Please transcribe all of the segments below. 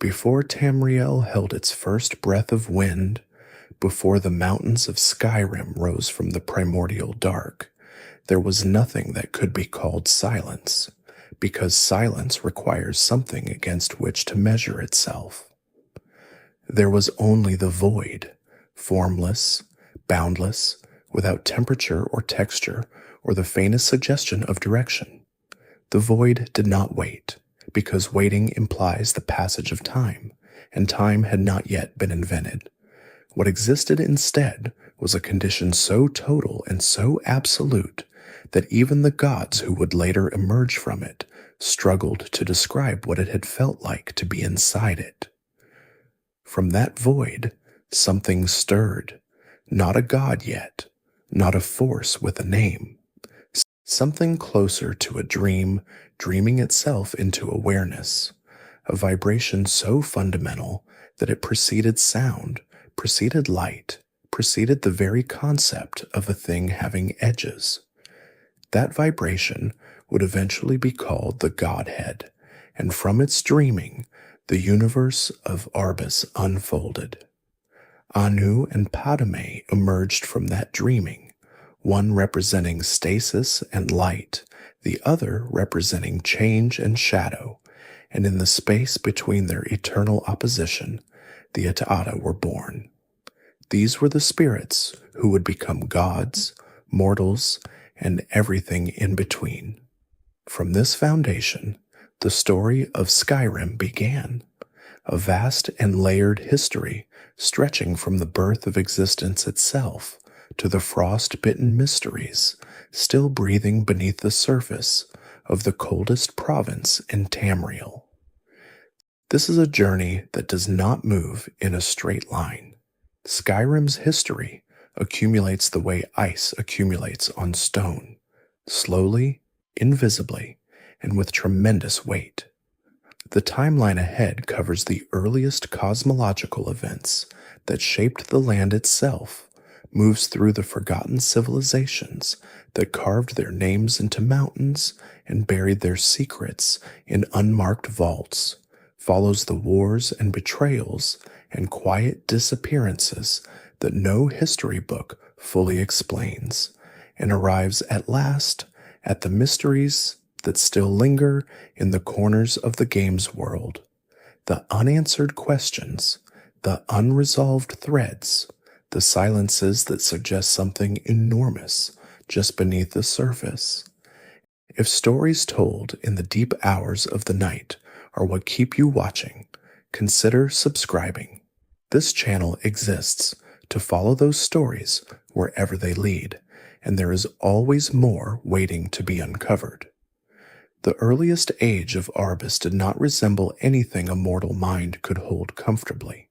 Before Tamriel held its first breath of wind, before the mountains of Skyrim rose from the primordial dark, there was nothing that could be called silence, because silence requires something against which to measure itself. There was only the void, formless, boundless, without temperature or texture or the faintest suggestion of direction. The void did not wait, because waiting implies the passage of time, and time had not yet been invented. What existed instead was a condition so total and so absolute that even the gods who would later emerge from it struggled to describe what it had felt like to be inside it. From that void, something stirred, not a god yet, not a force with a name, something closer to a dream dreaming itself into awareness, a vibration so fundamental that it preceded sound, preceded light, preceded the very concept of a thing having edges. That vibration would eventually be called the Godhead, and from its dreaming, the universe of Arbus unfolded. Anu and Padme emerged from that dreaming, one representing stasis and light, the other representing change and shadow, and in the space between their eternal opposition, the Ata'ata were born. These were the spirits who would become gods, mortals, and everything in between. From this foundation, the story of Skyrim began, a vast and layered history stretching from the birth of existence itself to the frost-bitten mysteries still breathing beneath the surface of the coldest province in Tamriel. This is a journey that does not move in a straight line. Skyrim's history accumulates the way ice accumulates on stone, slowly, invisibly, and with tremendous weight. The timeline ahead covers the earliest cosmological events that shaped the land itself, moves through the forgotten civilizations that carved their names into mountains and buried their secrets in unmarked vaults, follows the wars and betrayals and quiet disappearances that no history book fully explains, and arrives at last at the mysteries that still linger in the corners of the game's world, the unanswered questions, the unresolved threads, the silences that suggest something enormous just beneath the surface. If stories told in the deep hours of the night are what keep you watching, consider subscribing. This channel exists to follow those stories wherever they lead, and there is always more waiting to be uncovered. The earliest age of Arbus did not resemble anything a mortal mind could hold comfortably.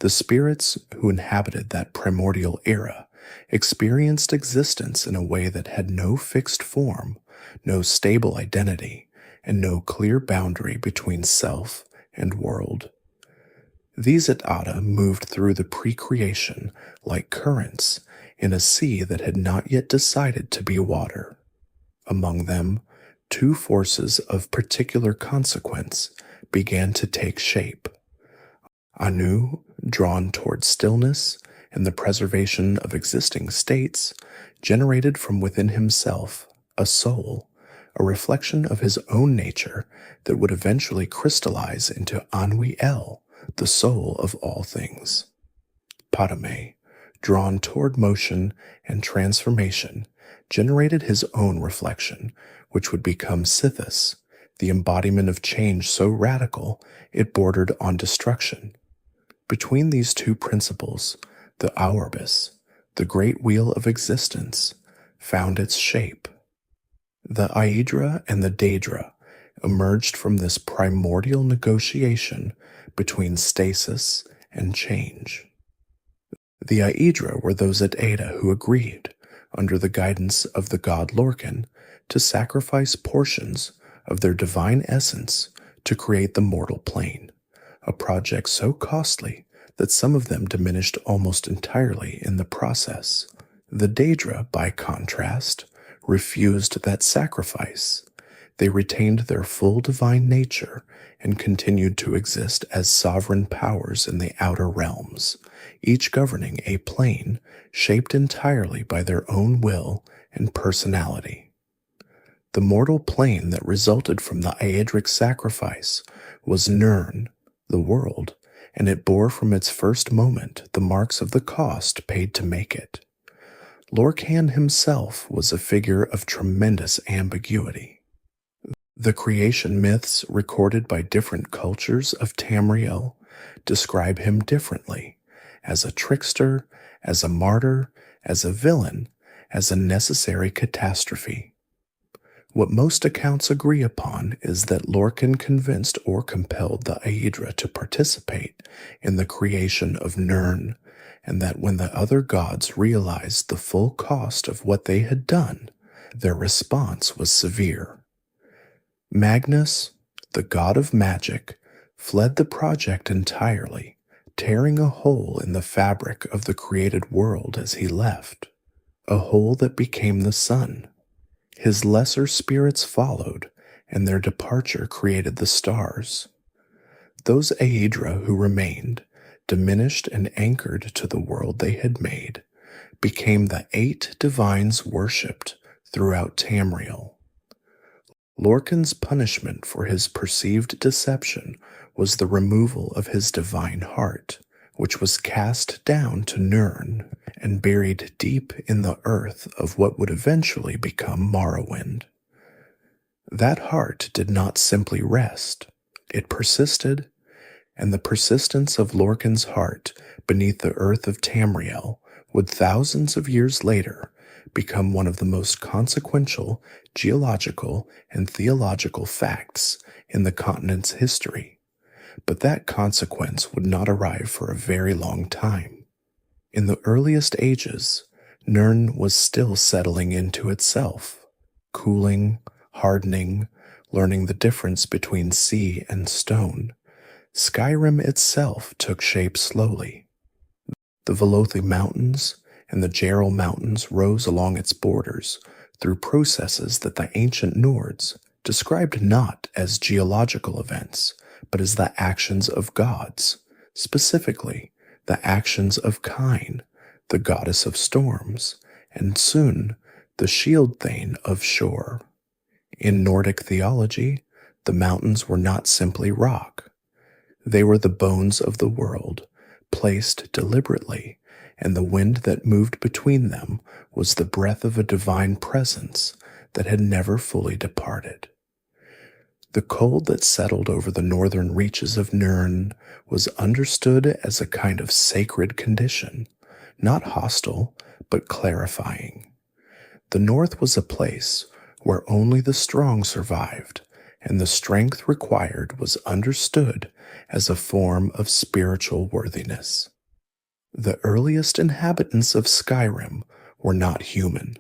The spirits who inhabited that primordial era experienced existence in a way that had no fixed form, no stable identity, and no clear boundary between self and world. These Ata'ata moved through the pre-creation like currents in a sea that had not yet decided to be water. Among them, two forces of particular consequence began to take shape. Anu, drawn toward stillness and the preservation of existing states, generated from within himself a soul, a reflection of his own nature that would eventually crystallize into Anwi-El, the soul of all things. Padme, drawn toward motion and transformation, generated his own reflection, which would become Sithis, the embodiment of change so radical it bordered on destruction. Between these two principles, the Aurbis, the great wheel of existence, found its shape. The Aedra and the Daedra emerged from this primordial negotiation between stasis and change. The Aedra were those at Ada who agreed, under the guidance of the god Lorcan, to sacrifice portions of their divine essence to create the mortal plane, a project so costly that some of them diminished almost entirely in the process. The Daedra, by contrast, refused that sacrifice. They retained their full divine nature and continued to exist as sovereign powers in the outer realms, each governing a plane shaped entirely by their own will and personality. The mortal plane that resulted from the Daedric sacrifice was Nirn, the world, and it bore from its first moment the marks of the cost paid to make it. Lorcan himself was a figure of tremendous ambiguity. The creation myths recorded by different cultures of Tamriel describe him differently, as a trickster, as a martyr, as a villain, as a necessary catastrophe. What most accounts agree upon is that Lorcan convinced or compelled the Aedra to participate in the creation of Nirn, and that when the other gods realized the full cost of what they had done, their response was severe. Magnus, the god of magic, fled the project entirely, tearing a hole in the fabric of the created world as he left, a hole that became the sun. His lesser spirits followed, and their departure created the stars. Those Aedra who remained, diminished and anchored to the world they had made, became the 8 divines worshipped throughout Tamriel. Lorcan's punishment for his perceived deception was the removal of his divine heart, which was cast down to Nirn and buried deep in the earth of what would eventually become Morrowind. That heart did not simply rest, it persisted, and the persistence of Lorcan's heart beneath the earth of Tamriel would thousands of years later become one of the most consequential geological and theological facts in the continent's history. But that consequence would not arrive for a very long time. In the earliest ages, Nirn was still settling into itself, cooling, hardening, learning the difference between sea and stone. Skyrim itself took shape slowly. The Velothi Mountains and the Jarl Mountains rose along its borders through processes that the ancient Nords described not as geological events, but as the actions of gods, specifically the actions of Kine, the goddess of storms, and soon the shield thane of shore. In Nordic theology, the mountains were not simply rock. They were the bones of the world, placed deliberately, and the wind that moved between them was the breath of a divine presence that had never fully departed. The cold that settled over the northern reaches of Nirn was understood as a kind of sacred condition, not hostile, but clarifying. The north was a place where only the strong survived, and the strength required was understood as a form of spiritual worthiness. The earliest inhabitants of Skyrim were not human.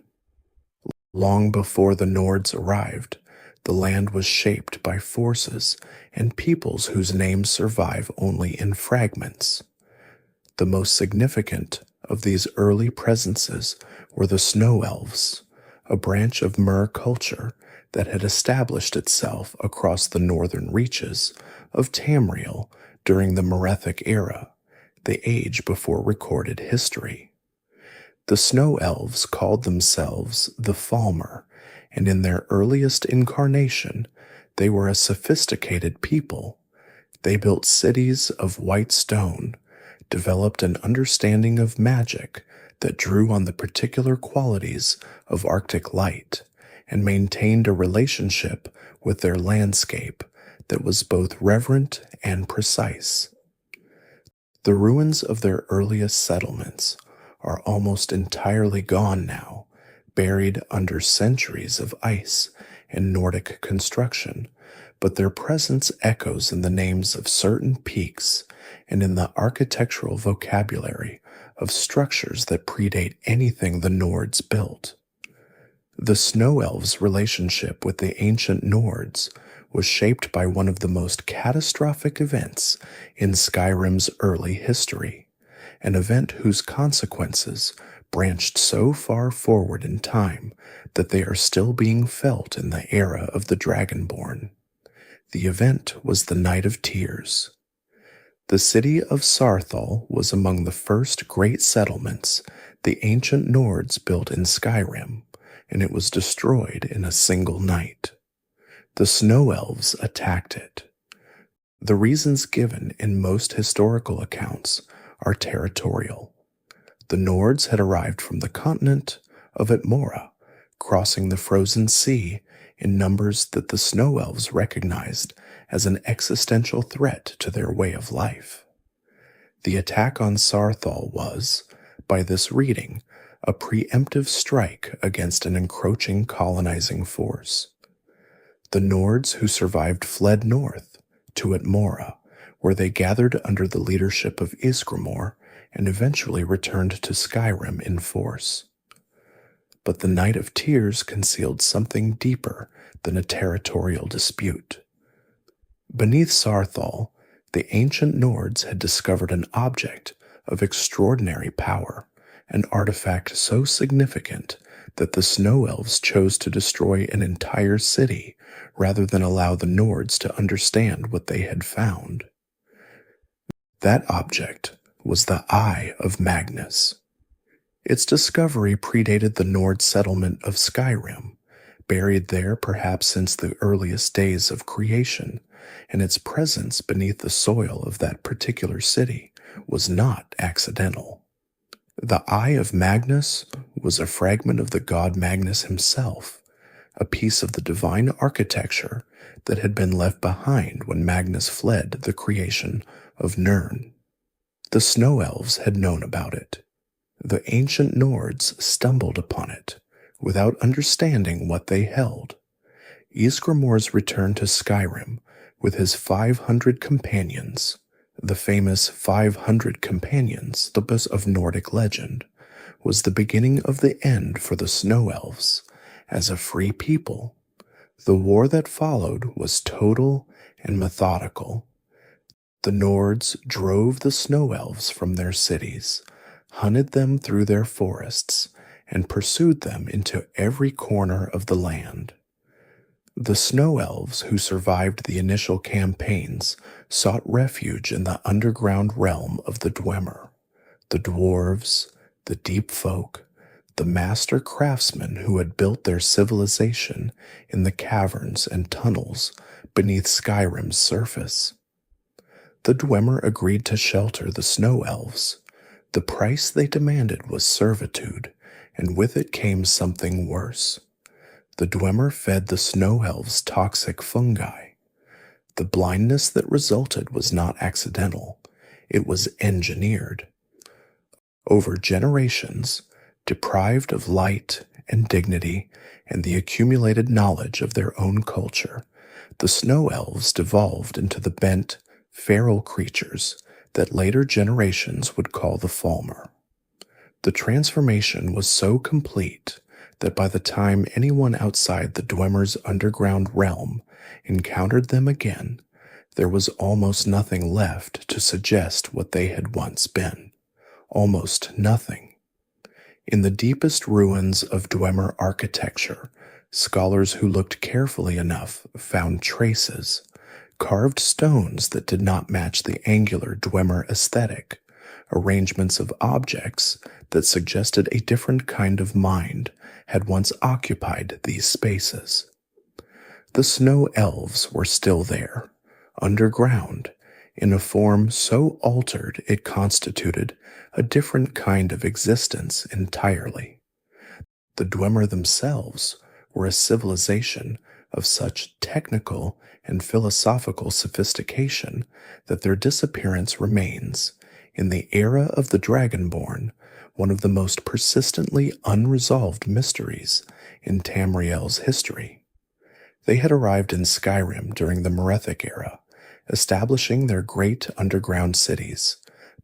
Long before the Nords arrived, the land was shaped by forces and peoples whose names survive only in fragments. The most significant of these early presences were the Snow Elves, a branch of Mer culture that had established itself across the northern reaches of Tamriel during the Merethic era, the age before recorded history. The Snow Elves called themselves the Falmer, and in their earliest incarnation, they were a sophisticated people. They built cities of white stone, developed an understanding of magic that drew on the particular qualities of Arctic light, and maintained a relationship with their landscape that was both reverent and precise. The ruins of their earliest settlements are almost entirely gone now, buried under centuries of ice and Nordic construction, but their presence echoes in the names of certain peaks and in the architectural vocabulary of structures that predate anything the Nords built. The Snow Elves' relationship with the ancient Nords was shaped by one of the most catastrophic events in Skyrim's early history, an event whose consequences branched so far forward in time that they are still being felt in the era of the Dragonborn. The event was the Night of Tears. The city of Sarthal was among the first great settlements the ancient Nords built in Skyrim, and it was destroyed in a single night. The Snow Elves attacked it. The reasons given in most historical accounts are territorial. The Nords had arrived from the continent of Atmora, crossing the frozen sea in numbers that the Snow Elves recognized as an existential threat to their way of life. The attack on Sarthal was, by this reading, a preemptive strike against an encroaching colonizing force. The Nords who survived fled north to Atmora, where they gathered under the leadership of Ysgramor and eventually returned to Skyrim in force. But the Night of Tears concealed something deeper than a territorial dispute. Beneath Sarthal, the ancient Nords had discovered an object of extraordinary power, an artifact so significant that the Snow Elves chose to destroy an entire city rather than allow the Nords to understand what they had found. That object was the Eye of Magnus. Its discovery predated the Nord settlement of Skyrim, buried there perhaps since the earliest days of creation, and its presence beneath the soil of that particular city was not accidental. The Eye of Magnus was a fragment of the god Magnus himself, a piece of the divine architecture that had been left behind when Magnus fled the creation of Nirn. The Snow Elves had known about it. The ancient Nords stumbled upon it without understanding what they held. Ysgramor's return to Skyrim with his 500 companions, the famous 500 companions, the bus of Nordic legend, was the beginning of the end for the Snow Elves as a free people. The war that followed was total and methodical. The Nords drove the Snow Elves from their cities, hunted them through their forests, and pursued them into every corner of the land. The Snow Elves who survived the initial campaigns sought refuge in the underground realm of the Dwemer. The dwarves, the deep folk, the master craftsmen who had built their civilization in the caverns and tunnels beneath Skyrim's surface. The Dwemer agreed to shelter the Snow Elves. The price they demanded was servitude, and with it came something worse. The Dwemer fed the Snow Elves toxic fungi. The blindness that resulted was not accidental. It was engineered. Over generations, deprived of light and dignity and the accumulated knowledge of their own culture, the Snow Elves devolved into the bent, feral creatures that later generations would call the Falmer. The transformation was so complete that by the time anyone outside the Dwemer's underground realm encountered them again, there was almost nothing left to suggest what they had once been. Almost nothing. In the deepest ruins of Dwemer architecture, scholars who looked carefully enough found traces, carved stones that did not match the angular Dwemer aesthetic, arrangements of objects that suggested a different kind of mind had once occupied these spaces. The Snow Elves were still there, underground, in a form so altered it constituted a different kind of existence entirely. The Dwemer themselves were a civilization of such technical and philosophical sophistication that their disappearance remains, in the era of the Dragonborn, one of the most persistently unresolved mysteries in Tamriel's history. They had arrived in Skyrim during the Merethic era, establishing their great underground cities,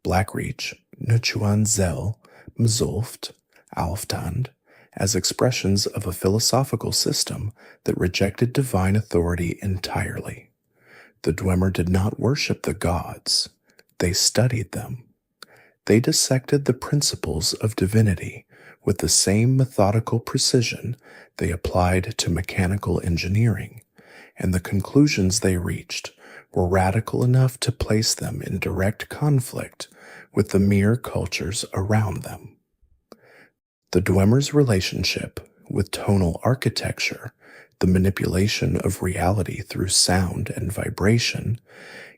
Blackreach, Nuchuan-Zel, Mzulft, Alftand, as expressions of a philosophical system that rejected divine authority entirely. The Dwemer did not worship the gods. They studied them. They dissected the principles of divinity with the same methodical precision they applied to mechanical engineering, and the conclusions they reached were radical enough to place them in direct conflict with the mere cultures around them. The Dwemer's relationship with tonal architecture, the manipulation of reality through sound and vibration,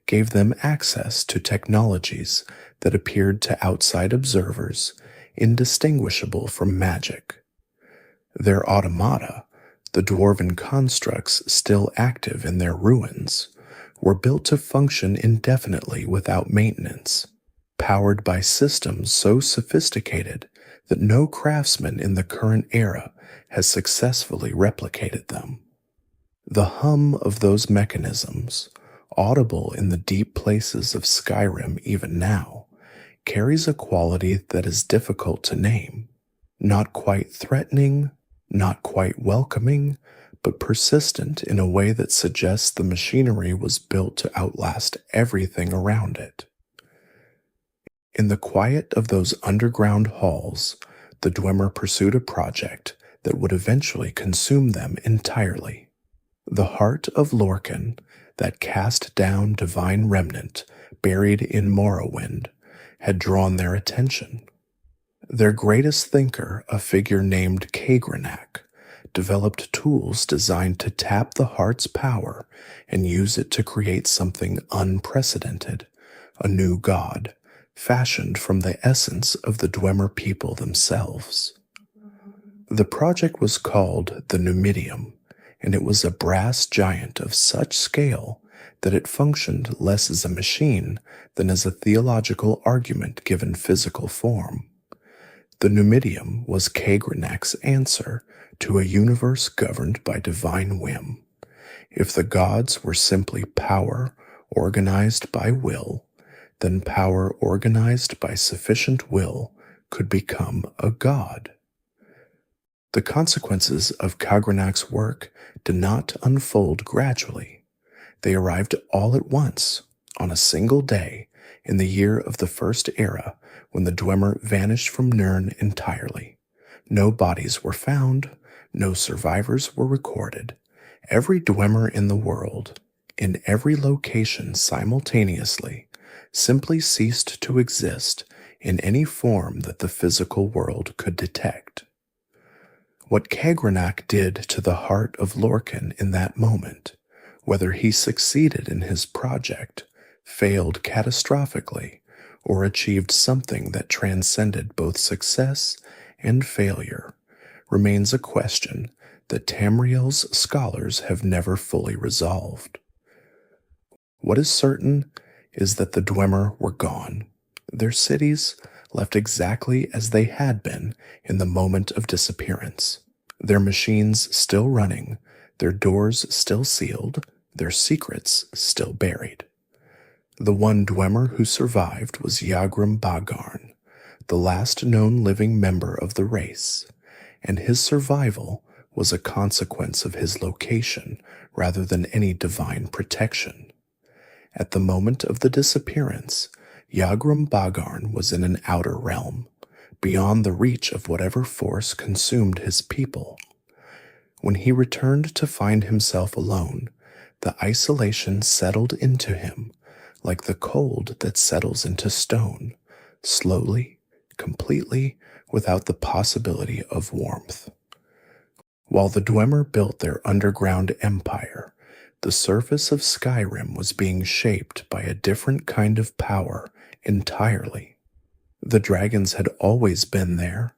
gave them access to technologies that appeared to outside observers indistinguishable from magic. Their automata, the dwarven constructs still active in their ruins, were built to function indefinitely without maintenance, powered by systems so sophisticated that no craftsman in the current era has successfully replicated them. The hum of those mechanisms, audible in the deep places of Skyrim even now, carries a quality that is difficult to name, not quite threatening, not quite welcoming, but persistent in a way that suggests the machinery was built to outlast everything around it. In the quiet of those underground halls, the Dwemer pursued a project that would eventually consume them entirely. The heart of Lorcan, that cast down divine remnant buried in Morrowind, had drawn their attention. Their greatest thinker, a figure named Kagrenak, developed tools designed to tap the heart's power and use it to create something unprecedented, a new god, fashioned from the essence of the Dwemer people themselves. The project was called the Numidium, and it was a brass giant of such scale that it functioned less as a machine than as a theological argument given physical form. The Numidium was Kagrenak's answer to a universe governed by divine whim. If the gods were simply power organized by will, then power organized by sufficient will could become a god. The consequences of Kagrenak's work did not unfold gradually. They arrived all at once, on a single day, in the year of the First Era, when the Dwemer vanished from Nirn entirely. No bodies were found, no survivors were recorded. Every Dwemer in the world, in every location simultaneously, simply ceased to exist in any form that the physical world could detect. What Kagrenak did to the heart of Lorcan in that moment, whether he succeeded in his project, failed catastrophically, or achieved something that transcended both success and failure, remains a question that Tamriel's scholars have never fully resolved. What is certain is that the Dwemer were gone, their cities left exactly as they had been in the moment of disappearance, their machines still running, their doors still sealed, their secrets still buried. The one Dwemer who survived was Yagrum Bagarn, the last known living member of the race, and his survival was a consequence of his location rather than any divine protection. At the moment of the disappearance, Yagrum Bagarn was in an outer realm, beyond the reach of whatever force consumed his people. When he returned to find himself alone, the isolation settled into him like the cold that settles into stone, slowly, completely, without the possibility of warmth. While the Dwemer built their underground empire, the surface of Skyrim was being shaped by a different kind of power entirely. The dragons had always been there,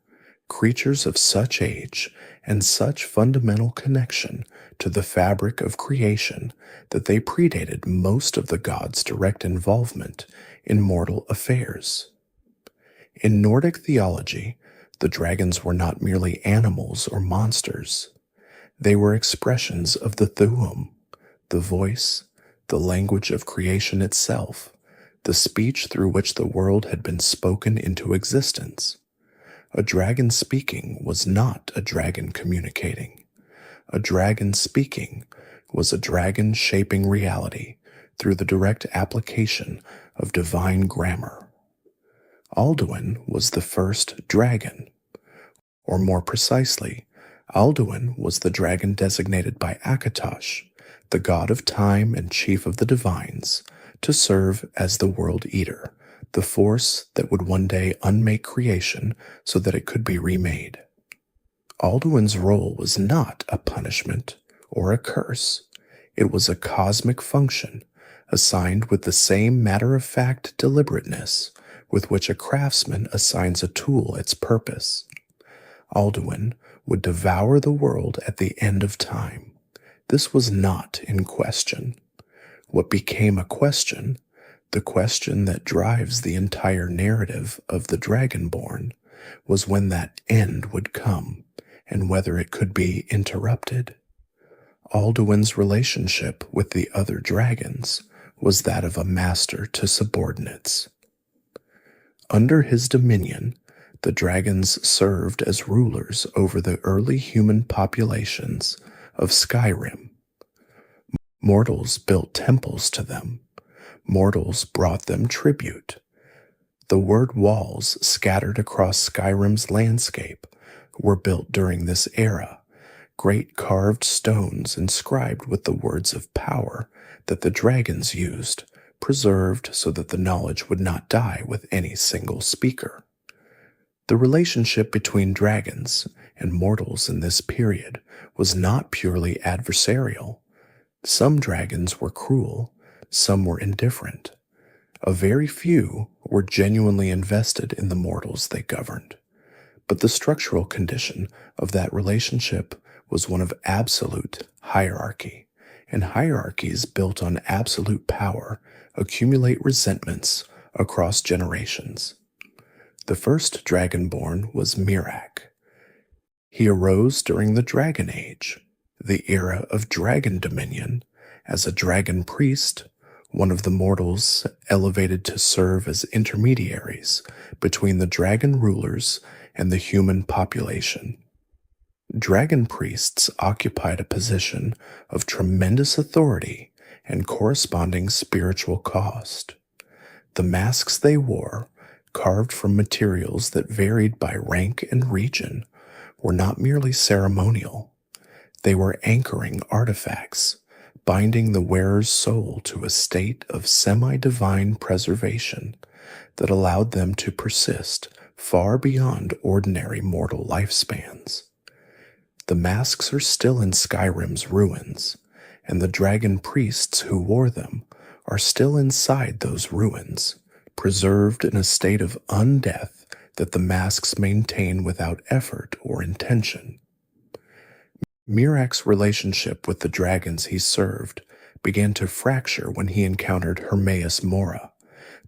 creatures of such age and such fundamental connection to the fabric of creation that they predated most of the gods' direct involvement in mortal affairs. In Nordic theology, the dragons were not merely animals or monsters. They were expressions of the Thuum, the voice, the language of creation itself, the speech through which the world had been spoken into existence. A dragon speaking was not a dragon communicating. A dragon speaking was a dragon shaping reality through the direct application of divine grammar. Alduin was the first dragon, or more precisely, Alduin was the dragon designated by Akatosh, the god of time and chief of the divines, to serve as the World Eater, the force that would one day unmake creation so that it could be remade. Alduin's role was not a punishment or a curse. It was a cosmic function assigned with the same matter-of-fact deliberateness with which a craftsman assigns a tool its purpose. Alduin would devour the world at the end of time. This was not in question. What became a question, the question that drives the entire narrative of the Dragonborn, was when that end would come and whether it could be interrupted. Alduin's relationship with the other dragons was that of a master to subordinates. Under his dominion, the dragons served as rulers over the early human populations of Skyrim. Mortals built temples to them. Mortals brought them tribute. The word walls scattered across Skyrim's landscape were built during this era, great carved stones inscribed with the words of power that the dragons used, preserved so that the knowledge would not die with any single speaker. The relationship between dragons and mortals in this period was not purely adversarial. Some dragons were cruel, some were indifferent. A very few were genuinely invested in the mortals they governed. But the structural condition of that relationship was one of absolute hierarchy, and hierarchies built on absolute power accumulate resentments across generations. The first dragonborn was Mirak. He arose during the Dragon Age, the era of dragon dominion, as a dragon priest, one of the mortals elevated to serve as intermediaries between the dragon rulers and the human population. Dragon priests occupied a position of tremendous authority and corresponding spiritual cost. The masks they wore, carved from materials that varied by rank and region, were not merely ceremonial. They were anchoring artifacts, binding the wearer's soul to a state of semi-divine preservation that allowed them to persist far beyond ordinary mortal lifespans. The masks are still in Skyrim's ruins, and the dragon priests who wore them are still inside those ruins, preserved in a state of undeath that the masks maintain without effort or intention. Mirak's relationship with the dragons he served began to fracture when he encountered Hermaeus Mora,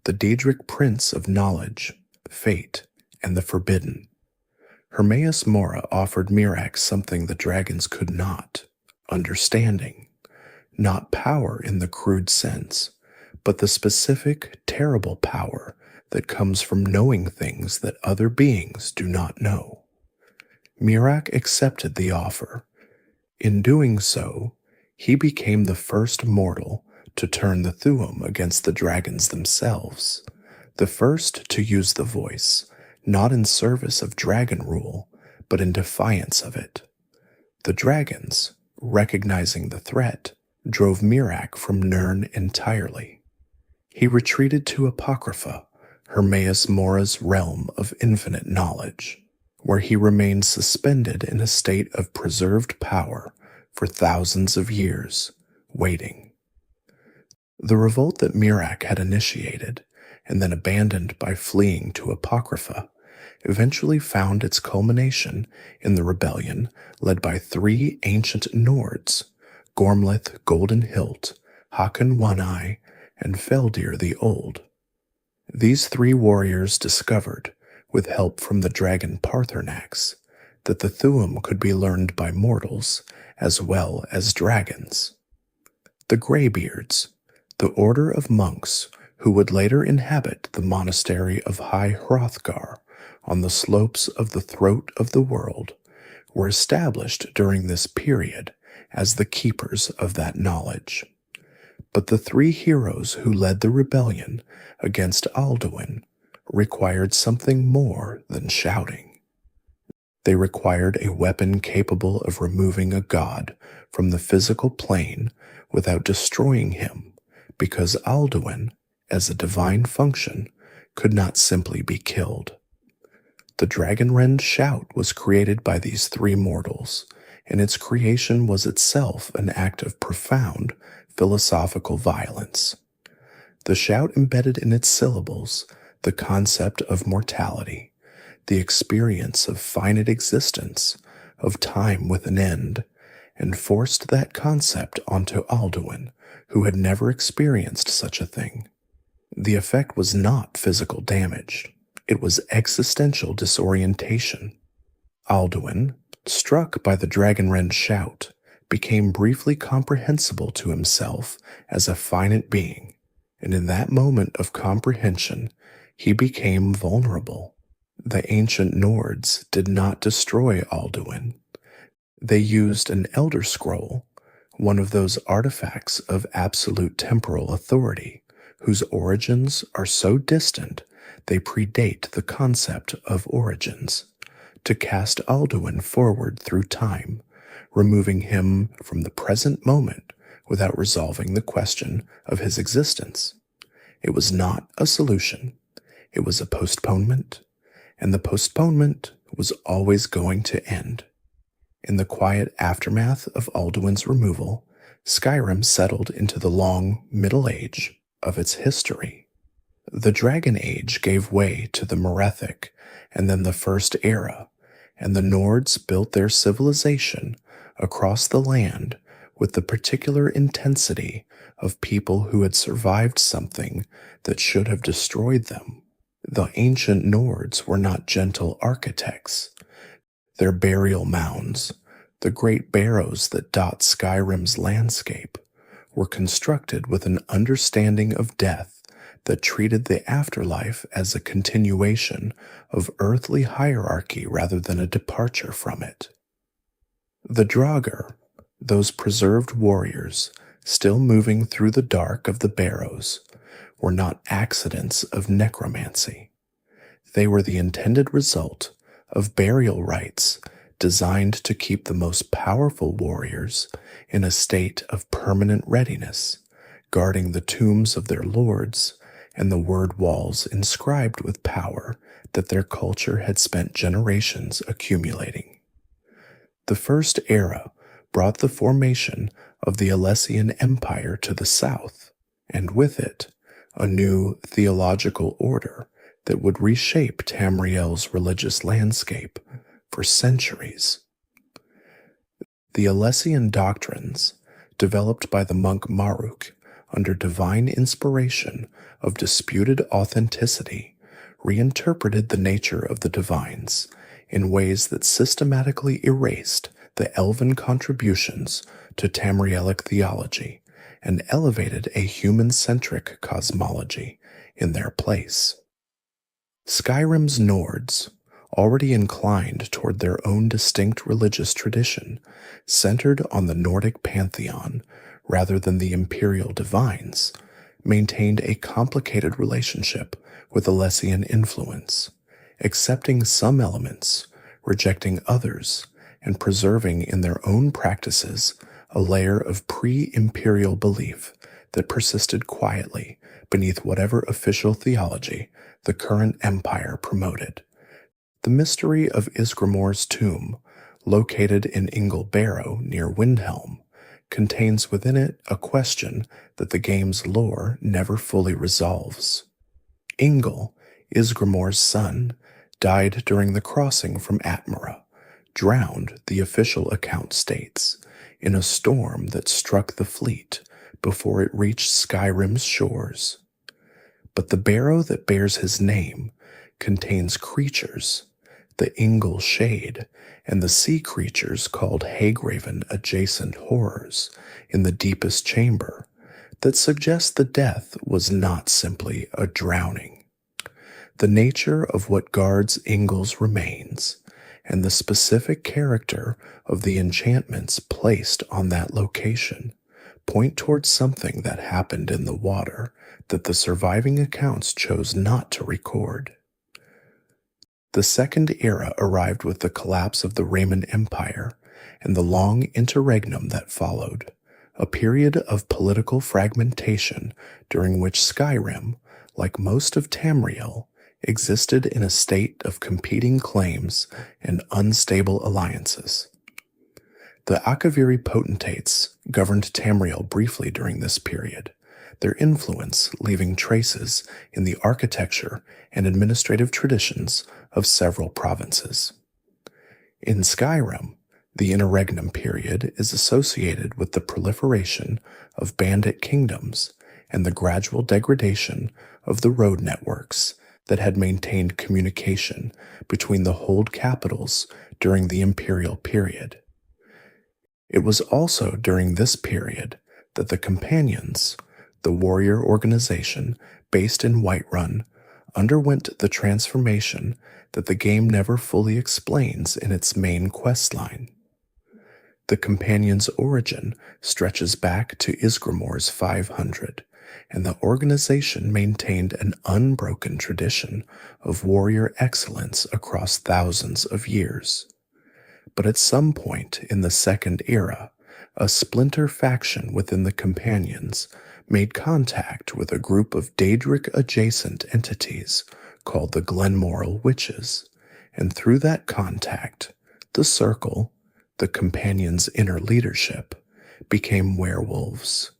the Daedric prince of knowledge, fate, and the forbidden. Hermaeus Mora offered Mirak something the dragons could not: understanding. Not power in the crude sense, but the specific, terrible power that comes from knowing things that other beings do not know. Mirak accepted the offer. In doing so, he became the first mortal to turn the Thu'um against the dragons themselves, the first to use the voice, not in service of dragon rule, but in defiance of it. The dragons, recognizing the threat, drove Mirak from Nirn entirely. He retreated to Apocrypha, Hermaeus Mora's realm of infinite knowledge, where he remained suspended in a state of preserved power for thousands of years, waiting. The revolt that Mirak had initiated, and then abandoned by fleeing to Apocrypha, eventually found its culmination in the rebellion led by three ancient Nords, Gormleth Golden Hilt, Hakon One-Eye, and Feldir the Old. These three warriors discovered, with help from the dragon Parthernax, that the Thu'um could be learned by mortals as well as dragons. The Greybeards, the order of monks who would later inhabit the monastery of High Hrothgar on the slopes of the Throat of the World, were established during this period as the keepers of that knowledge. But the three heroes who led the rebellion against Alduin, required something more than shouting. They required a weapon capable of removing a god from the physical plane without destroying him, because Alduin, as a divine function, could not simply be killed. The Dragonrend shout was created by these three mortals, and its creation was itself an act of profound philosophical violence. The shout embedded in its syllables the concept of mortality, the experience of finite existence, of time with an end, and forced that concept onto Alduin, who had never experienced such a thing. The effect was not physical damage. It was existential disorientation. Alduin, struck by the Dragonrend shout, became briefly comprehensible to himself as a finite being, and in that moment of comprehension, he became vulnerable. The ancient Nords did not destroy Alduin. They used an Elder Scroll, one of those artifacts of absolute temporal authority, whose origins are so distant they predate the concept of origins, to cast Alduin forward through time, removing him from the present moment without resolving the question of his existence. It was not a solution. It was a postponement, and the postponement was always going to end. In the quiet aftermath of Alduin's removal, Skyrim settled into the long Middle Age of its history. The Dragon Age gave way to the Merethic and then the First Era, and the Nords built their civilization across the land with the particular intensity of people who had survived something that should have destroyed them. The ancient Nords were not gentle architects. Their burial mounds, the great barrows that dot Skyrim's landscape, were constructed with an understanding of death that treated the afterlife as a continuation of earthly hierarchy rather than a departure from it. The Draugr, those preserved warriors still moving through the dark of the barrows, were not accidents of necromancy. They were the intended result of burial rites designed to keep the most powerful warriors in a state of permanent readiness, guarding the tombs of their lords and the word walls inscribed with power that their culture had spent generations accumulating. The First Era brought the formation of the Alessian Empire to the south, and with it, a new theological order that would reshape Tamriel's religious landscape for centuries. The Alessian doctrines, developed by the monk Maruk under divine inspiration of disputed authenticity, reinterpreted the nature of the divines in ways that systematically erased the elven contributions to Tamrielic theology and elevated a human-centric cosmology in their place. Skyrim's Nords, already inclined toward their own distinct religious tradition, centered on the Nordic pantheon rather than the imperial divines, maintained a complicated relationship with Alessian influence, accepting some elements, rejecting others, and preserving in their own practices a layer of pre-imperial belief that persisted quietly beneath whatever official theology the current empire promoted. The mystery of Isgrimor's tomb, located in Ingle Barrow near Windhelm, contains within it a question that the game's lore never fully resolves. Ingle, Isgrimor's son, died during the crossing from Atmora, drowned, the official account states, in a storm that struck the fleet before it reached Skyrim's shores. But the barrow that bears his name contains creatures, the Ingle Shade, and the sea creatures called Hagraven adjacent horrors in the deepest chamber that suggest the death was not simply a drowning. The nature of what guards Ingle's remains and the specific character of the enchantments placed on that location point towards something that happened in the water that the surviving accounts chose not to record. The Second Era arrived with the collapse of the Roman Empire and the long interregnum that followed, a period of political fragmentation during which Skyrim, like most of Tamriel, existed in a state of competing claims and unstable alliances. The Akaviri potentates governed Tamriel briefly during this period, their influence leaving traces in the architecture and administrative traditions of several provinces. In Skyrim, the interregnum period is associated with the proliferation of bandit kingdoms and the gradual degradation of the road networks that had maintained communication between the hold capitals during the imperial period. It was also during this period that the Companions, the warrior organization based in Whiterun, underwent the transformation that the game never fully explains in its main questline. The Companions' origin stretches back to Isgrimor's 500, and the organization maintained an unbroken tradition of warrior excellence across thousands of years. But at some point in the Second Era, a splinter faction within the Companions made contact with a group of Daedric-adjacent entities called the Glenmoral Witches, and through that contact, the Circle, the Companions' inner leadership, became werewolves.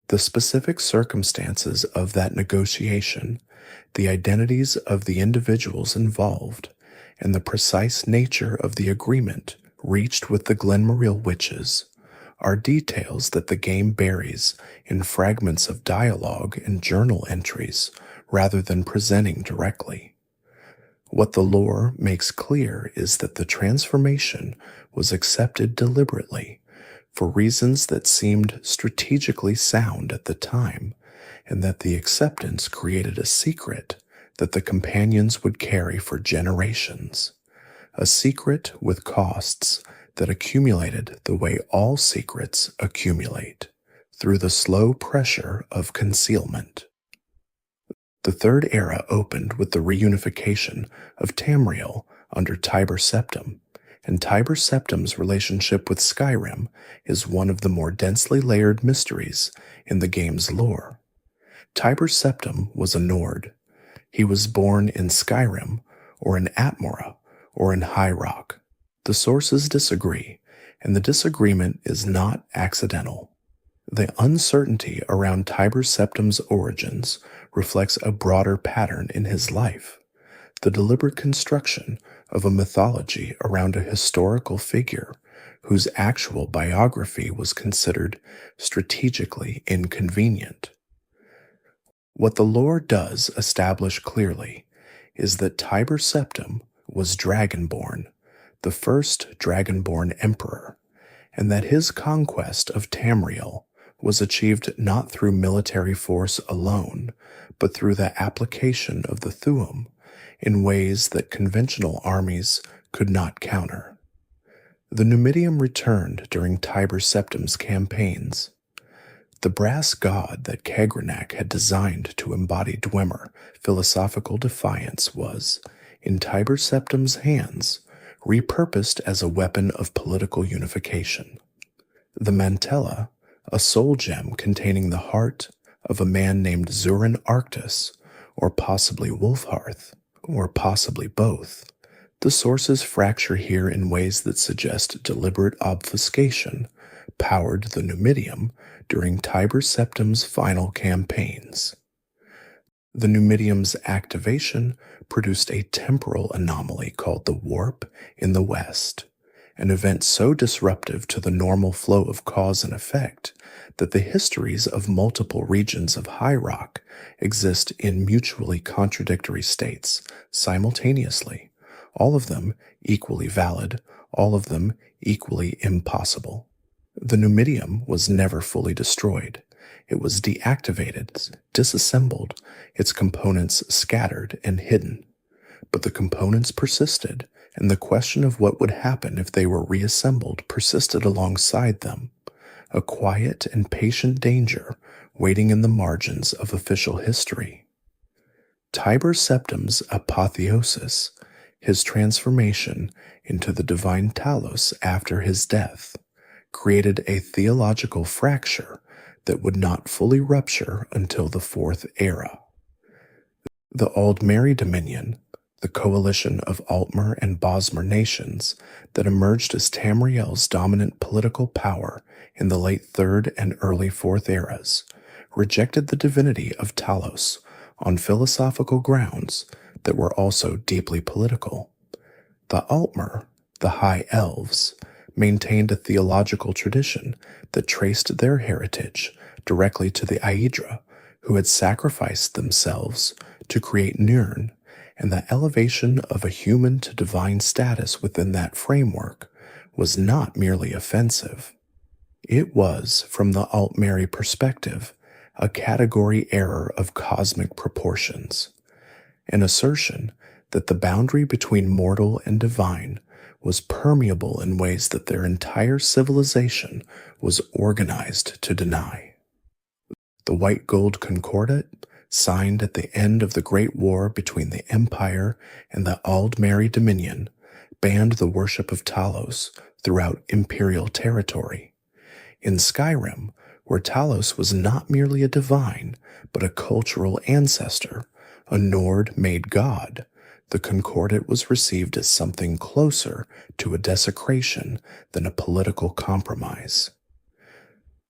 The specific circumstances of that negotiation, the identities of the individuals involved, and the precise nature of the agreement reached with the Glenmoral Witches are details that the game buries in fragments of dialogue and journal entries rather than presenting directly. What the lore makes clear is that the transformation was accepted deliberately for reasons that seemed strategically sound at the time, and that the acceptance created a secret that the Companions would carry for generations, a secret with costs that accumulated the way all secrets accumulate, through the slow pressure of concealment. The Third Era opened with the reunification of Tamriel under Tiber Septim, and Tiber Septim's relationship with Skyrim is one of the more densely layered mysteries in the game's lore. Tiber Septim was a Nord. He was born in Skyrim, or in Atmora, or in High Rock. The sources disagree, and the disagreement is not accidental. The uncertainty around Tiber Septim's origins reflects a broader pattern in his life, the deliberate construction of a mythology around a historical figure whose actual biography was considered strategically inconvenient. What the lore does establish clearly is that Tiber Septim was Dragonborn, the first Dragonborn emperor, and that his conquest of Tamriel was achieved not through military force alone, but through the application of the Thu'um in ways that conventional armies could not counter. The Numidium returned during Tiber Septim's campaigns. The brass god that Kagrenak had designed to embody Dwemer philosophical defiance was, in Tiber Septim's hands, repurposed as a weapon of political unification. The Mantella, a soul gem containing the heart of a man named Zurin Arctus, or possibly Wolfhearth, or possibly both. The sources fracture here in ways that suggest deliberate obfuscation, powered the Numidium during Tiber Septim's final campaigns. The Numidium's activation produced a temporal anomaly called the Warp in the West, an event so disruptive to the normal flow of cause and effect that the histories of multiple regions of High Rock exist in mutually contradictory states simultaneously, all of them equally valid, all of them equally impossible. The Numidium was never fully destroyed. It was deactivated, disassembled, its components scattered and hidden. But the components persisted, and the question of what would happen if they were reassembled persisted alongside them, a quiet and patient danger waiting in the margins of official history. Tiber Septim's apotheosis His transformation into the divine Talos after his death created a theological fracture that would not fully rupture until the Fourth Era. The Aldmeri Dominion, the coalition of Altmer and Bosmer nations that emerged as Tamriel's dominant political power in the late Third and early Fourth Eras, rejected the divinity of Talos on philosophical grounds that were also deeply political. The Altmer, the High Elves, maintained a theological tradition that traced their heritage directly to the Aedra, who had sacrificed themselves to create Nirn, and the elevation of a human to divine status within that framework was not merely offensive. It was, from the Altmeri perspective, a category error of cosmic proportions, an assertion that the boundary between mortal and divine was permeable in ways that their entire civilization was organized to deny. The White Gold Concordat, signed at the end of the Great War between the Empire and the Aldmeri Dominion, banned the worship of Talos throughout imperial territory. In Skyrim, where Talos was not merely a divine, but a cultural ancestor, a Nord-made god, the Concordat was received as something closer to a desecration than a political compromise.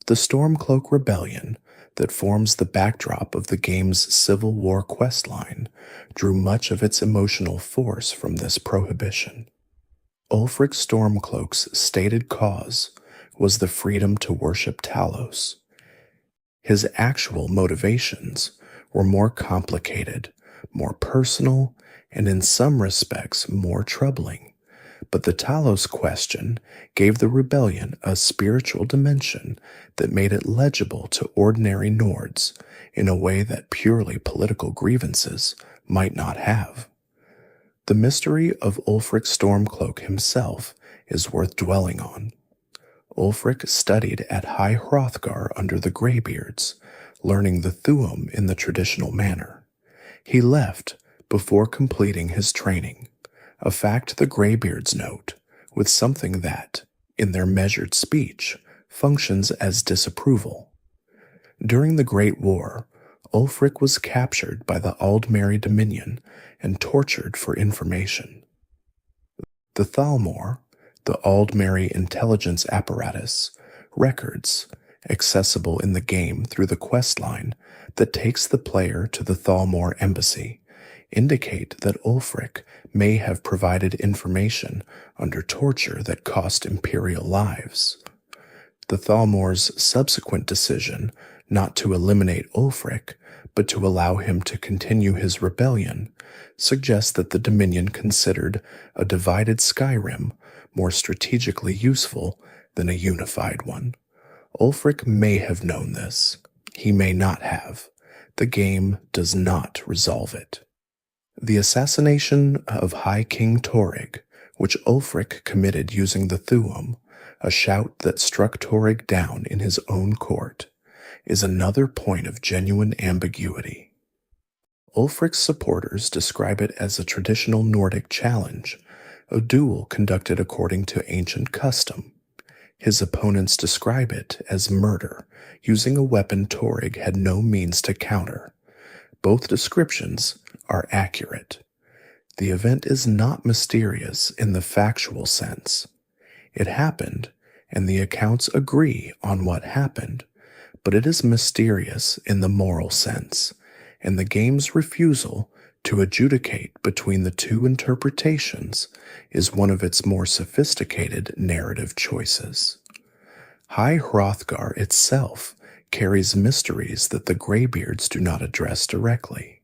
The Stormcloak Rebellion, that forms the backdrop of the game's Civil War questline, drew much of its emotional force from this prohibition. Ulfric Stormcloak's stated cause was the freedom to worship Talos. His actual motivations were more complicated, more personal, and in some respects more troubling. But the Talos question gave the rebellion a spiritual dimension that made it legible to ordinary Nords in a way that purely political grievances might not have. The mystery of Ulfric Stormcloak himself is worth dwelling on. Ulfric studied at High Hrothgar under the Greybeards, learning the Thu'um in the traditional manner. He left before completing his training, a fact the Greybeards note with something that, in their measured speech, functions as disapproval. During the Great War, Ulfric was captured by the Aldmeri Dominion and tortured for information. The Thalmor, the Aldmeri intelligence apparatus, records, accessible in the game through the questline that takes the player to the Thalmor embassy, indicate that Ulfric may have provided information under torture that cost Imperial lives. The Thalmor's subsequent decision not to eliminate Ulfric, but to allow him to continue his rebellion, suggests that the Dominion considered a divided Skyrim more strategically useful than a unified one. Ulfric may have known this. He may not have. The game does not resolve it. The assassination of High King Torrig, which Ulfric committed using the Thu'um, a shout that struck Torrig down in his own court, is another point of genuine ambiguity. Ulfric's supporters describe it as a traditional Nordic challenge, a duel conducted according to ancient custom. His opponents describe it as murder, using a weapon Torrig had no means to counter. Both descriptions are accurate. The event is not mysterious in the factual sense. It happened, and the accounts agree on what happened, but it is mysterious in the moral sense, and the game's refusal to adjudicate between the two interpretations is one of its more sophisticated narrative choices. High Hrothgar itself carries mysteries that the Greybeards do not address directly.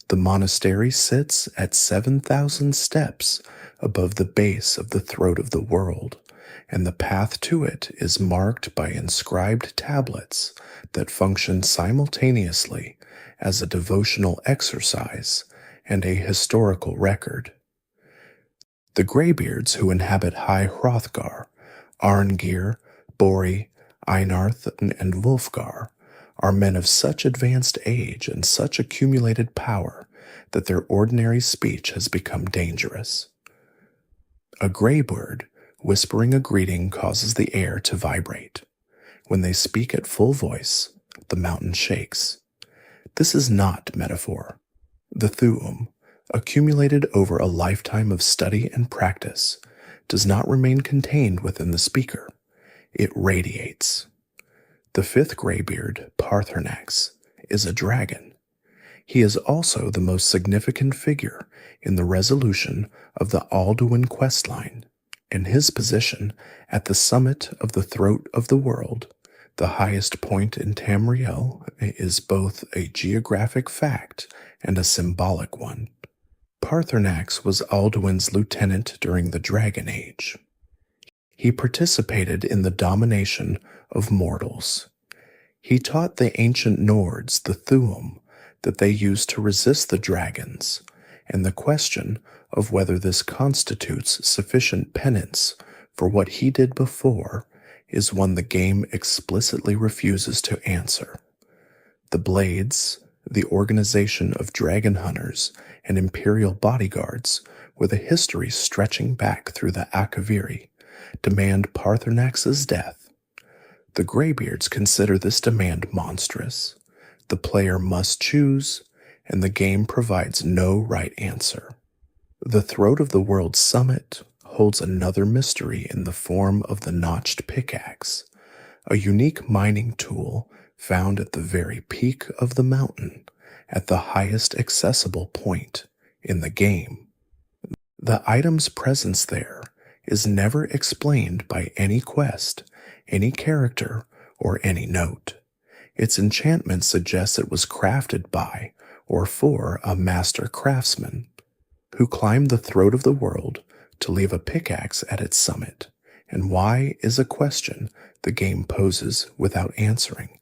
The monastery sits at 7,000 steps above the base of the throat of the world, and the path to it is marked by inscribed tablets that function simultaneously as a devotional exercise and a historical record. The Greybeards who inhabit High Hrothgar, Arngir, Bori, Einarth, and Wulfgar, are men of such advanced age and such accumulated power that their ordinary speech has become dangerous. A Greybird whispering a greeting causes the air to vibrate. When they speak at full voice, the mountain shakes. This is not metaphor. The Thu'um, accumulated over a lifetime of study and practice, does not remain contained within the speaker. It radiates. The fifth Greybeard, Paarthurnax, is a dragon. He is also the most significant figure in the resolution of the Alduin questline, and his position at the summit of the throat of the world, the highest point in Tamriel, is both a geographic fact and a symbolic one. Paarthurnax was Alduin's lieutenant during the Dragon Age. He participated in the domination of mortals. He taught the ancient Nords, the Thu'um, that they used to resist the dragons, and the question of whether this constitutes sufficient penance for what he did before is one the game explicitly refuses to answer. The Blades, the organization of dragon hunters and imperial bodyguards, with a history stretching back through the Akaviri, demand Paarthurnax's death. The Greybeards consider this demand monstrous. The player must choose, and the game provides no right answer. The throat of the world's summit holds another mystery in the form of the notched pickaxe, a unique mining tool found at the very peak of the mountain, at the highest accessible point in the game. The item's presence there is never explained by any quest, any character, or any note. Its enchantment suggests it was crafted by or for a master craftsman who climbed the throat of the world to leave a pickaxe at its summit. And why is a question the game poses without answering,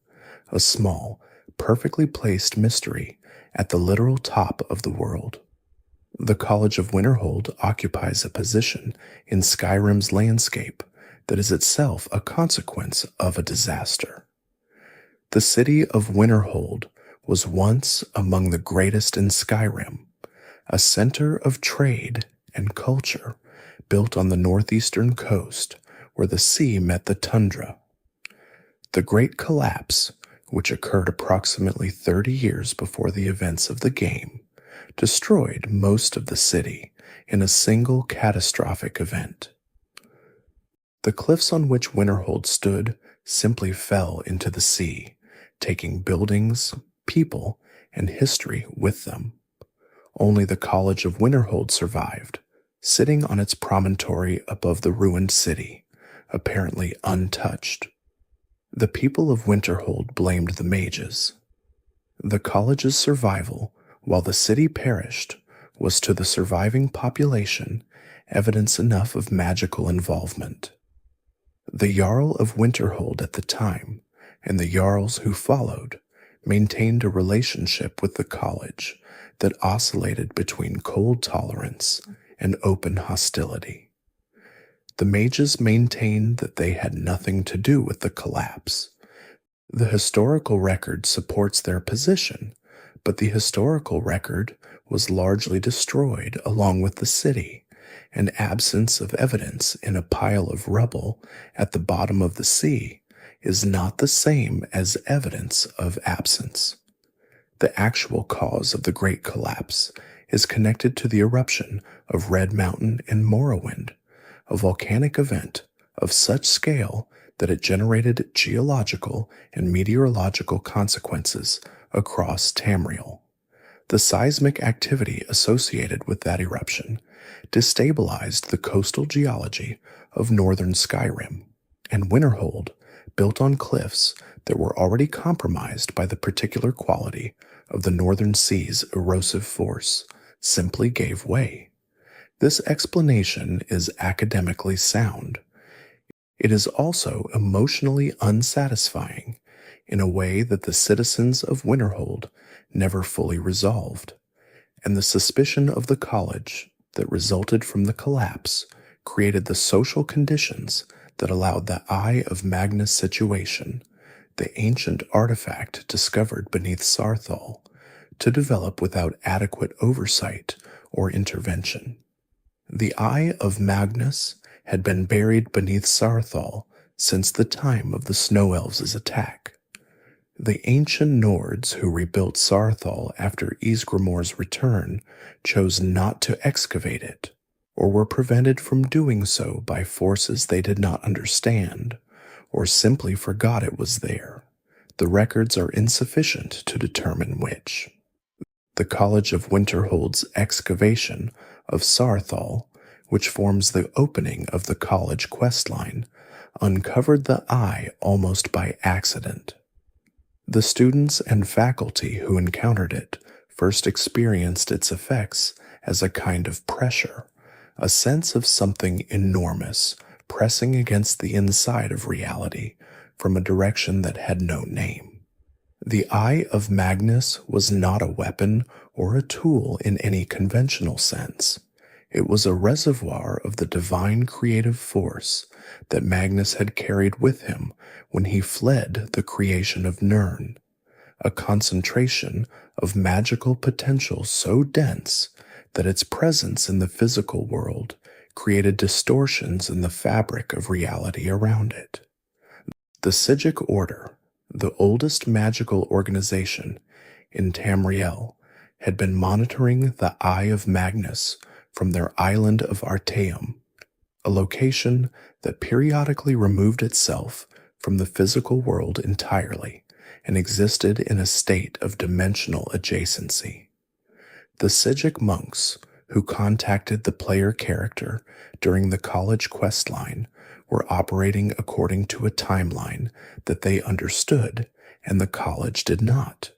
a small, perfectly placed mystery at the literal top of the world. The College of Winterhold occupies a position in Skyrim's landscape that is itself a consequence of a disaster. The city of Winterhold was once among the greatest in Skyrim, a center of trade and culture built on the northeastern coast where the sea met the tundra. The Great Collapse, which occurred approximately 30 years before the events of the game, destroyed most of the city in a single catastrophic event. The cliffs on which Winterhold stood simply fell into the sea, taking buildings, people, and history with them. Only the College of Winterhold survived, sitting on its promontory above the ruined city, apparently untouched. The people of Winterhold blamed the mages. The college's survival, while the city perished, was to the surviving population evidence enough of magical involvement. The Jarl of Winterhold at the time, and the Jarls who followed, maintained a relationship with the college that oscillated between cold tolerance and open hostility. The mages maintained that they had nothing to do with the collapse. The historical record supports their position, but the historical record was largely destroyed along with the city, and absence of evidence in a pile of rubble at the bottom of the sea is not the same as evidence of absence. The actual cause of the Great Collapse is connected to the eruption of Red Mountain in Morrowind, a volcanic event of such scale that it generated geological and meteorological consequences across Tamriel. The seismic activity associated with that eruption destabilized the coastal geology of northern Skyrim, and Winterhold, built on cliffs that were already compromised by the particular quality of the northern sea's erosive force, simply gave way. This explanation is academically sound. It is also emotionally unsatisfying in a way that the citizens of Winterhold never fully resolved, and the suspicion of the college that resulted from the collapse created the social conditions that allowed the Eye of Magnus situation, the ancient artifact discovered beneath Sarthal, to develop without adequate oversight or intervention. The Eye of Magnus had been buried beneath Saarthal since the time of the Snow Elves' attack. The ancient Nords who rebuilt Saarthal after Ysgramor's return chose not to excavate it, or were prevented from doing so by forces they did not understand, or simply forgot it was there. The records are insufficient to determine which. The College of Winterhold's excavation of Saarthal, which forms the opening of the college questline, uncovered the eye almost by accident. The students and faculty who encountered it first experienced its effects as a kind of pressure, a sense of something enormous pressing against the inside of reality from a direction that had no name. The Eye of Magnus was not a weapon or a tool in any conventional sense. It was a reservoir of the divine creative force that Magnus had carried with him when he fled the creation of Nirn, a concentration of magical potential so dense that its presence in the physical world created distortions in the fabric of reality around it. The Sigic Order, the oldest magical organization in Tamriel, had been monitoring the Eye of Magnus from their island of Artaeum, a location that periodically removed itself from the physical world entirely and existed in a state of dimensional adjacency. The Sigic monks who contacted the player character during the college questline were operating according to a timeline that they understood and the college did not.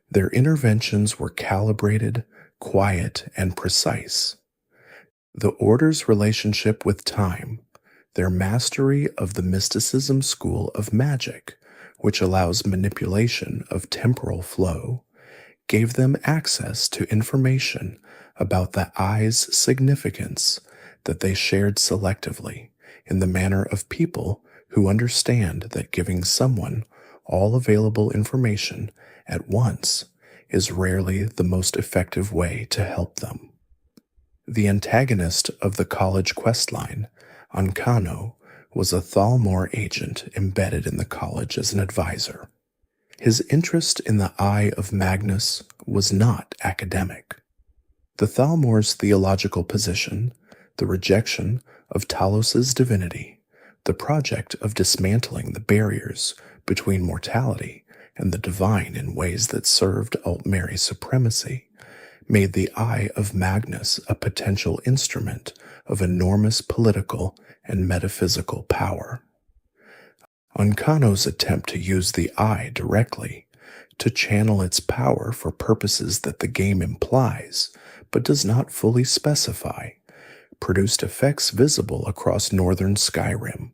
Their interventions were calibrated, quiet, and precise. The Order's relationship with time, their mastery of the mysticism school of magic, which allows manipulation of temporal flow, gave them access to information about the eye's significance that they shared selectively in the manner of people who understand that giving someone all available information at once is rarely the most effective way to help them. The antagonist of the college questline, Ancano, was a Falmer agent embedded in the college as an advisor. His interest in the Eye of Magnus was not academic. The Thalmor's theological position, the rejection of Talos's divinity, the project of dismantling the barriers between mortality and the divine in ways that served Altmary's supremacy, made the Eye of Magnus a potential instrument of enormous political and metaphysical power. Ancano's attempt to use the Eye directly, to channel its power for purposes that the game implies but does not fully specify, produced effects visible across northern Skyrim.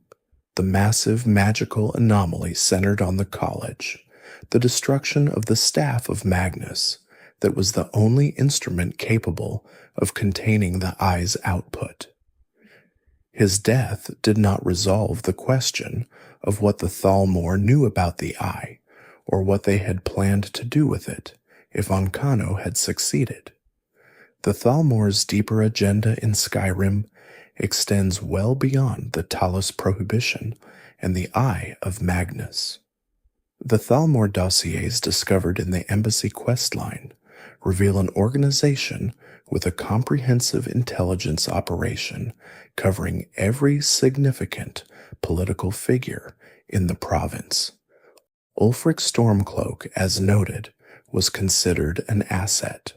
The massive magical anomaly centered on the college, the destruction of the Staff of Magnus, that was the only instrument capable of containing the Eye's output. His death did not resolve the question of what the Thalmor knew about the Eye, or what they had planned to do with it if Ancano had succeeded. The Thalmor's deeper agenda in Skyrim extends well beyond the Talos prohibition and the Eye of Magnus. The Thalmor dossiers discovered in the Embassy questline reveal an organization with a comprehensive intelligence operation covering every significant political figure in the province. Ulfric Stormcloak, as noted, was considered an asset.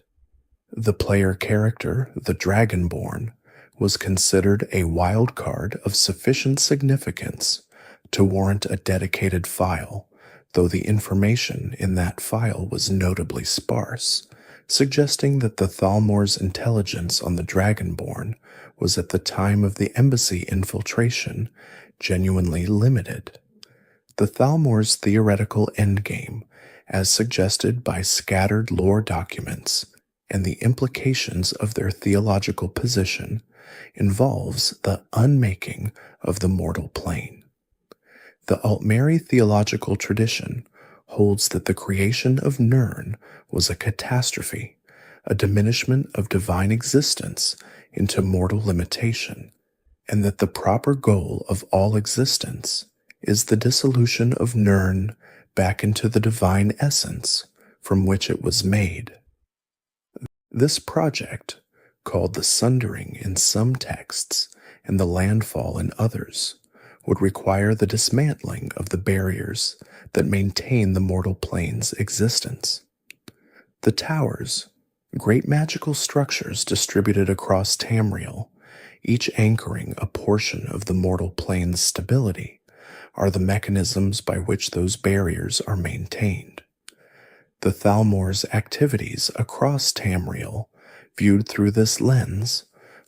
The player character, the Dragonborn, was considered a wild card of sufficient significance to warrant a dedicated file, though the information in that file was notably sparse, suggesting that the Thalmor's intelligence on the Dragonborn was at the time of the embassy infiltration genuinely limited. The Thalmor's theoretical endgame, as suggested by scattered lore documents and the implications of their theological position, involves the unmaking of the mortal plane. The Altmary theological tradition holds that the creation of Nirn was a catastrophe, a diminishment of divine existence into mortal limitation, and that the proper goal of all existence is the dissolution of Nirn back into the divine essence from which it was made. This project, called the Sundering in some texts and the Landfall in others, would require the dismantling of the barriers that maintain the mortal plane's existence. The towers, great magical structures distributed across Tamriel, each anchoring a portion of the mortal plane's stability, are the mechanisms by which those barriers are maintained. The Thalmor's activities across Tamriel, viewed through this lens,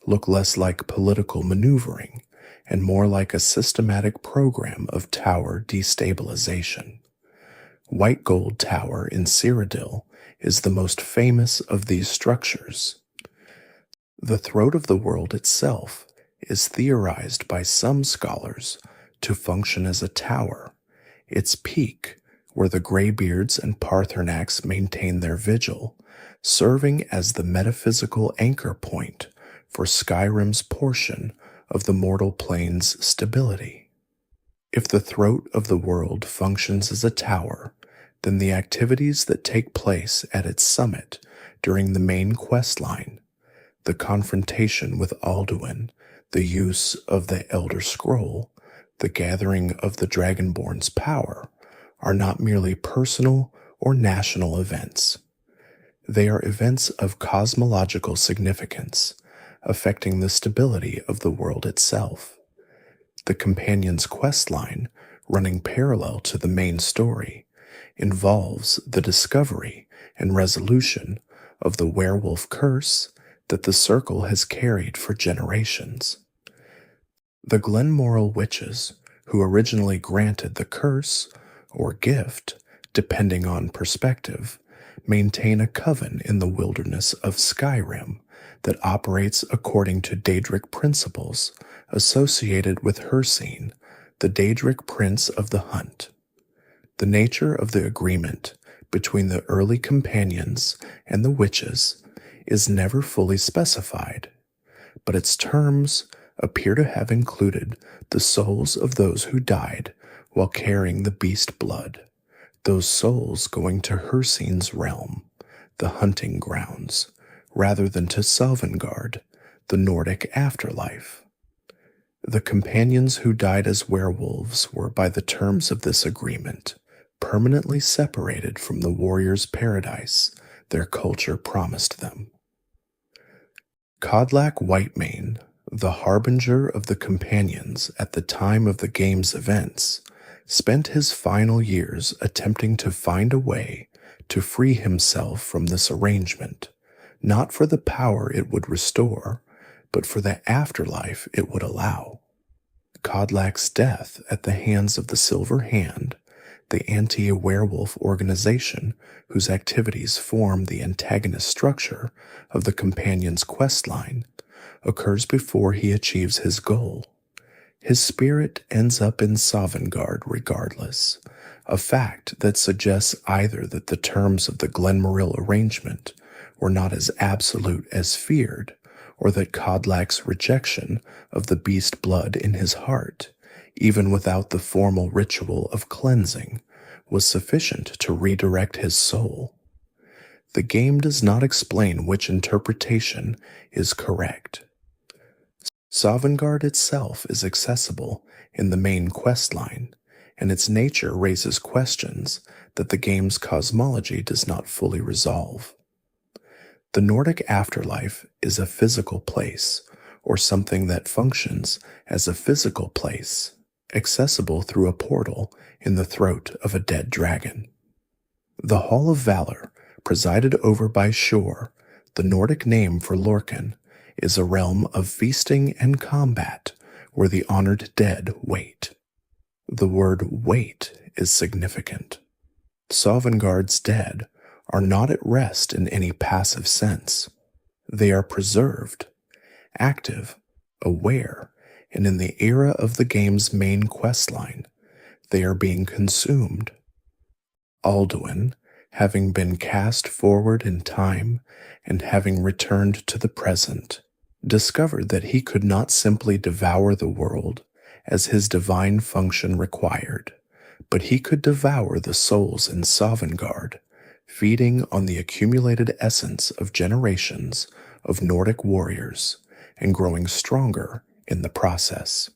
look less like political maneuvering and more like a systematic program of tower destabilization. White Gold Tower in Cyrodiil is the most famous of these structures. The throat of the world itself is theorized by some scholars to function as a tower, its peak, where the Greybeards and Paarthurnax maintain their vigil, serving as the metaphysical anchor point for Skyrim's portion of the mortal plane's stability. If the throat of the world functions as a tower, then the activities that take place at its summit during the main quest line, the confrontation with Alduin, the use of the Elder Scroll, the gathering of the Dragonborn's power, are not merely personal or national events. They are events of cosmological significance, affecting the stability of the world itself. The companion's quest line, running parallel to the main story, involves the discovery and resolution of the werewolf curse that the Circle has carried for generations. The Glenmoral witches, who originally granted the curse or gift, depending on perspective, maintain a coven in the wilderness of Skyrim that operates according to Daedric principles associated with Hircine, the Daedric prince of the Hunt. The nature of the agreement between the early companions and the witches is never fully specified, but its terms appear to have included the souls of those who died while carrying the beast blood, those souls going to Hircine's realm, the hunting grounds, rather than to Sovngarde, the Nordic afterlife. The companions who died as werewolves were, by the terms of this agreement, permanently separated from the warrior's paradise their culture promised them. Codlac Whitemane, the harbinger of the companions at the time of the game's events, spent his final years attempting to find a way to free himself from this arrangement, not for the power it would restore, but for the afterlife it would allow. Codlac's death at the hands of the Silver Hand, the anti-werewolf organization whose activities form the antagonist structure of the companion's questline, occurs before he achieves his goal. His spirit ends up in Sovngarde regardless, a fact that suggests either that the terms of the Glenmoril arrangement were not as absolute as feared, or that Codlac's rejection of the beast blood in his heart, even without the formal ritual of cleansing, was sufficient to redirect his soul. The game does not explain which interpretation is correct. Sovngarde itself is accessible in the main questline, and its nature raises questions that the game's cosmology does not fully resolve. The Nordic afterlife is a physical place, or something that functions as a physical place, accessible through a portal in the throat of a dead dragon. The Hall of Valor, presided over by Shor, the Nordic name for Lorcan, is a realm of feasting and combat where the honored dead wait. The word wait is significant. Sovngarde's dead are not at rest in any passive sense. They are preserved, active, aware, and in the era of the game's main questline, they are being consumed. Alduin, having been cast forward in time and having returned to the present, discovered that he could not simply devour the world as his divine function required, but he could devour the souls in Sovngarde, feeding on the accumulated essence of generations of Nordic warriors and growing stronger in the process.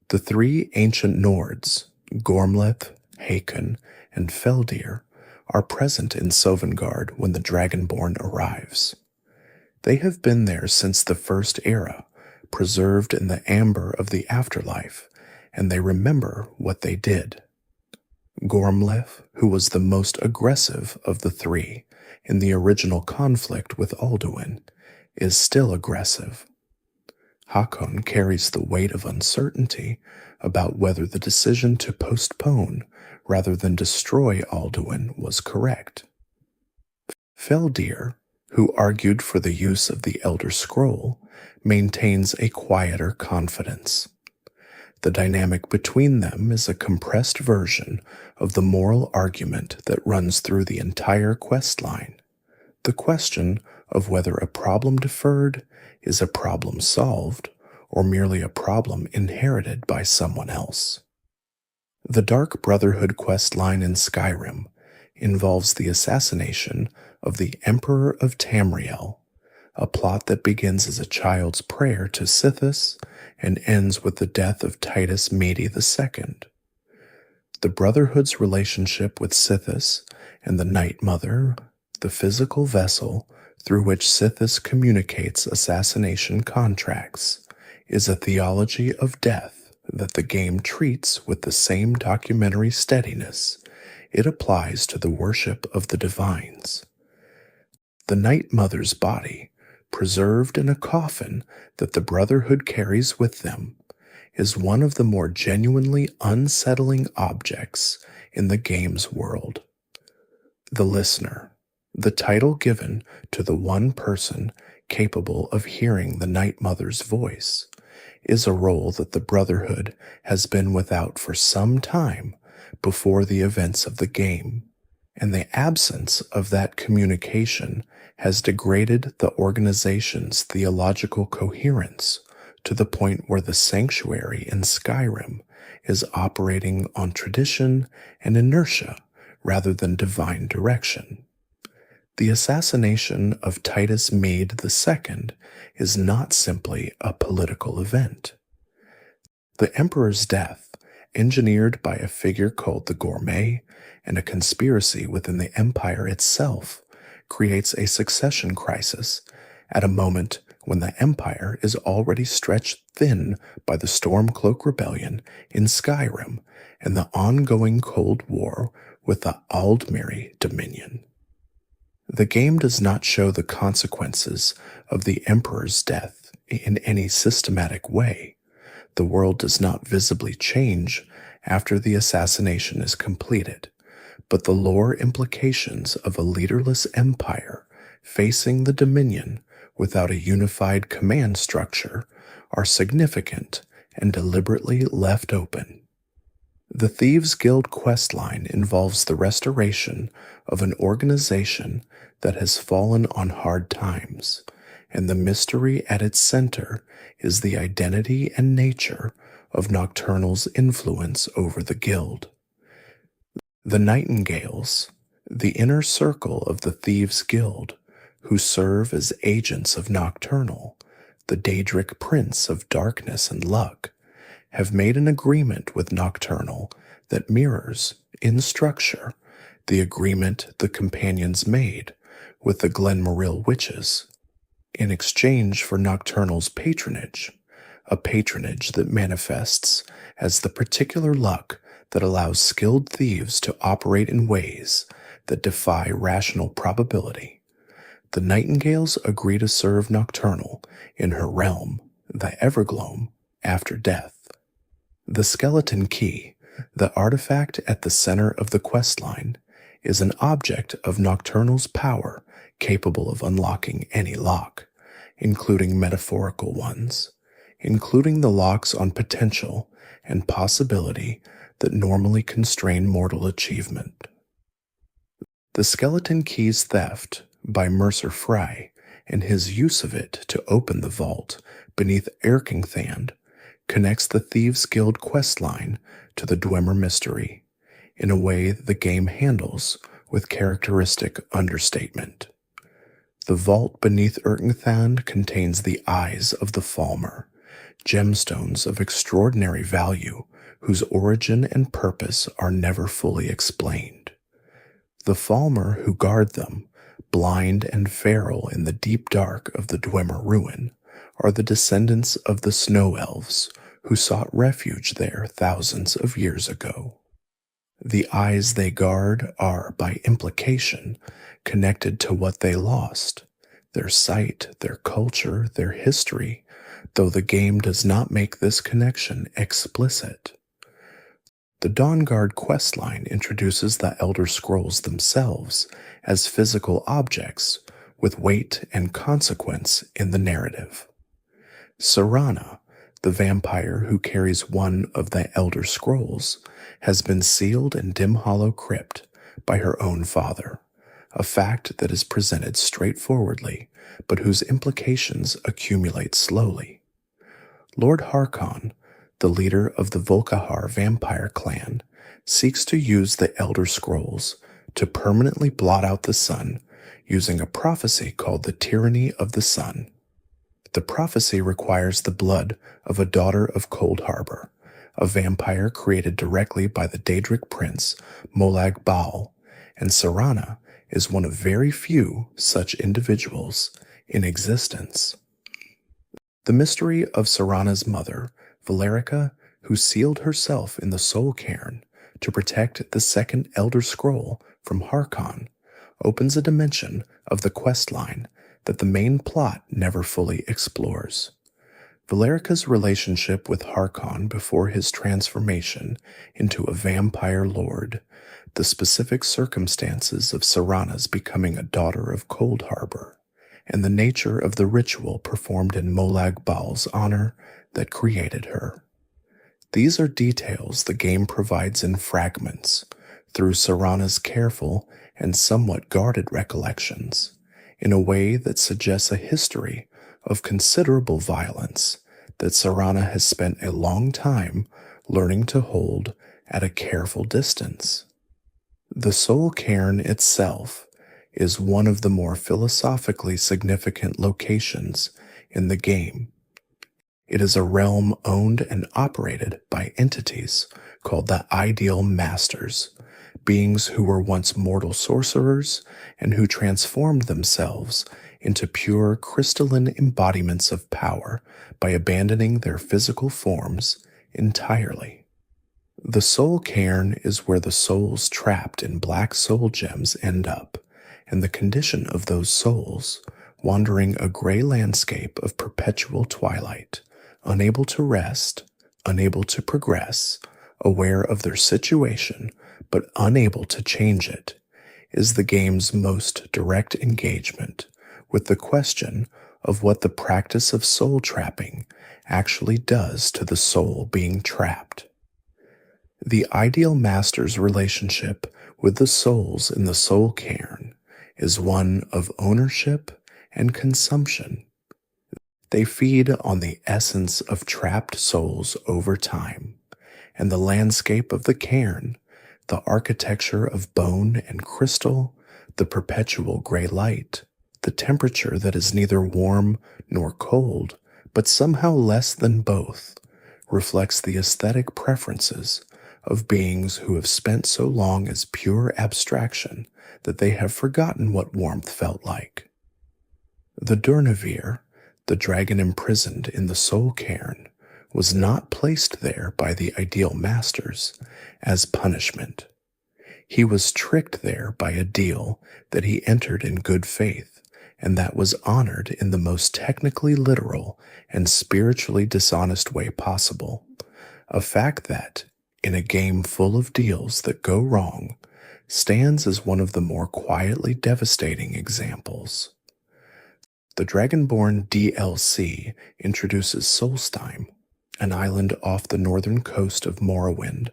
The three ancient Nords, Gormleth, Hakon, and Feldir, are present in Sovngarde when the Dragonborn arrives. They have been there since the First Era, preserved in the amber of the afterlife, and they remember what they did. Gormleth, who was the most aggressive of the three in the original conflict with Alduin, is still aggressive. Hakon carries the weight of uncertainty about whether the decision to postpone rather than destroy Alduin was correct. Feldir, who argued for the use of the Elder Scroll, maintains a quieter confidence. The dynamic between them is a compressed version of the moral argument that runs through the entire quest line. The question of whether a problem deferred is a problem solved or merely a problem inherited by someone else. The Dark Brotherhood quest line in Skyrim involves the assassination of the Emperor of Tamriel, a plot that begins as a child's prayer to Sithis and ends with the death of Titus Mede II. The Brotherhood's relationship with Sithis and the Night Mother, the physical vessel through which Sithis communicates assassination contracts, is a theology of death that the game treats with the same documentary steadiness it applies to the worship of the divines. The Night Mother's body, preserved in a coffin that the Brotherhood carries with them, is one of the more genuinely unsettling objects in the game's world. The Listener, the title given to the one person capable of hearing the Night Mother's voice, is a role that the Brotherhood has been without for some time before the events of the game, and the absence of that communication has degraded the organization's theological coherence to the point where the sanctuary in Skyrim is operating on tradition and inertia rather than divine direction. The assassination of Titus Mede II is not simply a political event. The Emperor's death, engineered by a figure called the Gourmet and a conspiracy within the Empire itself, creates a succession crisis at a moment when the Empire is already stretched thin by the Stormcloak Rebellion in Skyrim and the ongoing Cold War with the Aldmeri Dominion. The game does not show the consequences of the Emperor's death in any systematic way. The world does not visibly change after the assassination is completed, but the lore implications of a leaderless empire facing the Dominion without a unified command structure are significant and deliberately left open. The Thieves' Guild questline involves the restoration of an organization that has fallen on hard times, and the mystery at its center is the identity and nature of Nocturnal's influence over the guild. The Nightingales, the inner circle of the Thieves' Guild, who serve as agents of Nocturnal, the Daedric prince of darkness and luck, have made an agreement with Nocturnal that mirrors, in structure, the agreement the companions made with the Glenmoril witches, in exchange for Nocturnal's patronage, a patronage that manifests as the particular luck that allows skilled thieves to operate in ways that defy rational probability. The Nightingales agree to serve Nocturnal in her realm, the Evergloam, after death. The Skeleton Key, the artifact at the center of the questline, is an object of Nocturnal's power capable of unlocking any lock, including metaphorical ones, including the locks on potential and possibility that normally constrain mortal achievement. The Skeleton Key's theft by Mercer Fry and his use of it to open the vault beneath Erkingthand connects the Thieves' Guild questline to the Dwemer mystery in a way the game handles with characteristic understatement. The vault beneath Erkingthand contains the eyes of the Falmer, gemstones of extraordinary value whose origin and purpose are never fully explained. The Falmer who guard them, blind and feral in the deep dark of the Dwemer ruin, are the descendants of the Snow Elves who sought refuge there thousands of years ago. The eyes they guard are, by implication, connected to what they lost, their sight, their culture, their history, though the game does not make this connection explicit. The Dawnguard questline introduces the Elder Scrolls themselves as physical objects with weight and consequence in the narrative. Serana, the vampire who carries one of the Elder Scrolls, has been sealed in Dim Hollow Crypt by her own father, a fact that is presented straightforwardly, but whose implications accumulate slowly. Lord Harkon, the leader of the Volkihar vampire clan, seeks to use the Elder Scrolls to permanently blot out the sun using a prophecy called the Tyranny of the Sun. The prophecy requires the blood of a daughter of Cold Harbor, a vampire created directly by the Daedric prince Molag Bal, and Serana is one of very few such individuals in existence. The mystery of Serana's mother, Valerica, who sealed herself in the Soul Cairn to protect the second Elder Scroll from Harkon, opens a dimension of the questline that the main plot never fully explores. Valerica's relationship with Harkon before his transformation into a vampire lord, the specific circumstances of Serana's becoming a daughter of Cold Harbor, and the nature of the ritual performed in Molag Bal's honor that created her. These are details the game provides in fragments through Serana's careful and somewhat guarded recollections, in a way that suggests a history of considerable violence that Serana has spent a long time learning to hold at a careful distance. The Soul Cairn itself is one of the more philosophically significant locations in the game. It is a realm owned and operated by entities called the Ideal Masters, beings who were once mortal sorcerers and who transformed themselves into pure crystalline embodiments of power by abandoning their physical forms entirely. The Soul Cairn is where the souls trapped in black soul gems end up, and the condition of those souls, wandering a gray landscape of perpetual twilight, unable to rest, unable to progress, aware of their situation, but unable to change it, is the game's most direct engagement with the question of what the practice of soul trapping actually does to the soul being trapped. The Ideal Master's relationship with the souls in the Soul Cairn is one of ownership and consumption. They feed on the essence of trapped souls over time, and the landscape of the cairn, the architecture of bone and crystal, the perpetual gray light, the temperature that is neither warm nor cold, but somehow less than both, reflects the aesthetic preferences of beings who have spent so long as pure abstraction that they have forgotten what warmth felt like. The Durnavir, the dragon imprisoned in the Soul Cairn, was not placed there by the Ideal Masters as punishment. He was tricked there by a deal that he entered in good faith, and that was honored in the most technically literal and spiritually dishonest way possible, a fact that, in a game full of deals that go wrong, stands as one of the more quietly devastating examples. The Dragonborn DLC introduces Solstheim, an island off the northern coast of Morrowind,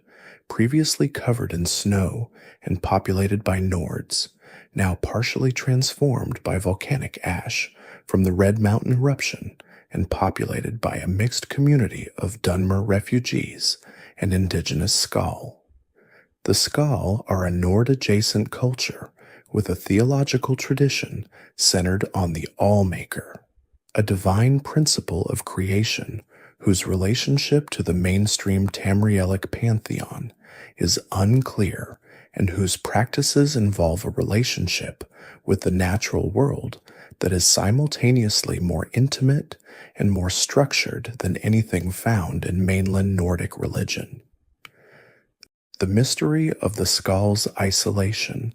previously covered in snow and populated by Nords, now partially transformed by volcanic ash from the Red Mountain eruption and populated by a mixed community of Dwemer refugees and indigenous Skal. The Skal are a Nord-adjacent culture with a theological tradition centered on the Allmaker, a divine principle of creation whose relationship to the mainstream Tamrielic pantheon is unclear and whose practices involve a relationship with the natural world that is simultaneously more intimate and more structured than anything found in mainland Nordic religion. The mystery of the Skal's isolation,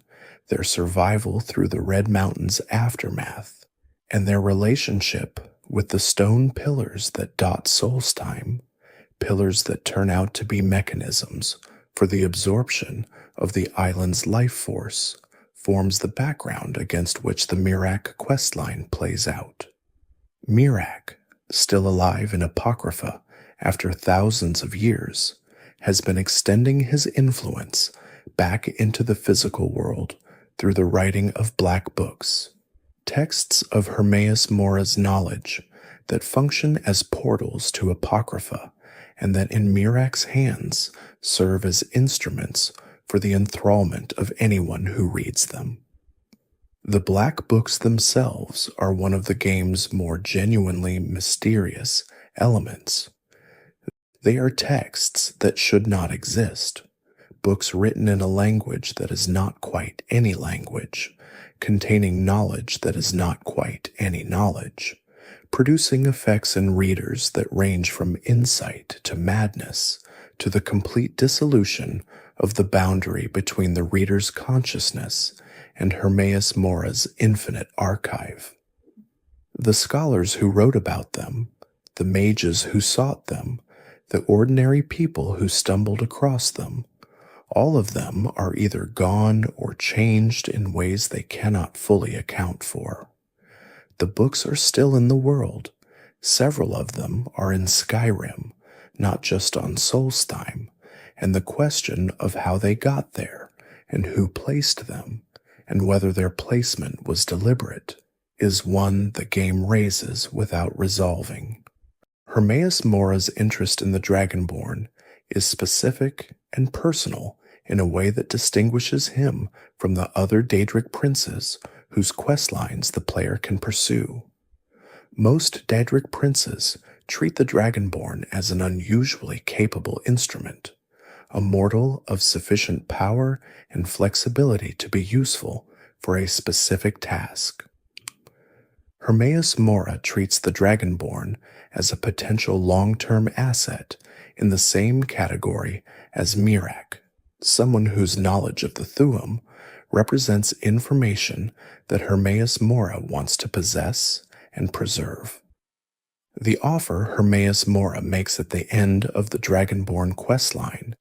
their survival through the Red Mountain's aftermath, and their relationship with the stone pillars that dot Solstheim, pillars that turn out to be mechanisms for the absorption of the island's life force, forms the background against which the Mirak questline plays out. Mirak, still alive in Apocrypha after thousands of years, has been extending his influence back into the physical world through the writing of black books, texts of Hermaeus Mora's knowledge that function as portals to Apocrypha and that in Mirak's hands serve as instruments for the enthrallment of anyone who reads them. The black books themselves are one of the game's more genuinely mysterious elements. They are texts that should not exist, books written in a language that is not quite any language, containing knowledge that is not quite any knowledge, producing effects in readers that range from insight to madness to the complete dissolution of the boundary between the reader's consciousness and Hermaeus Mora's infinite archive. The scholars who wrote about them, the mages who sought them, the ordinary people who stumbled across them, all of them are either gone or changed in ways they cannot fully account for. The books are still in the world. Several of them are in Skyrim, not just on Solstheim, and the question of how they got there and who placed them and whether their placement was deliberate is one the game raises without resolving. Hermaeus Mora's interest in the Dragonborn is specific and personal in a way that distinguishes him from the other Daedric princes whose questlines the player can pursue. Most Daedric princes treat the Dragonborn as an unusually capable instrument, a mortal of sufficient power and flexibility to be useful for a specific task. Hermaeus Mora treats the Dragonborn as a potential long-term asset in the same category as Mirak, someone whose knowledge of the Thu'um represents information that Hermaeus Mora wants to possess and preserve. The offer Hermaeus Mora makes at the end of the Dragonborn questline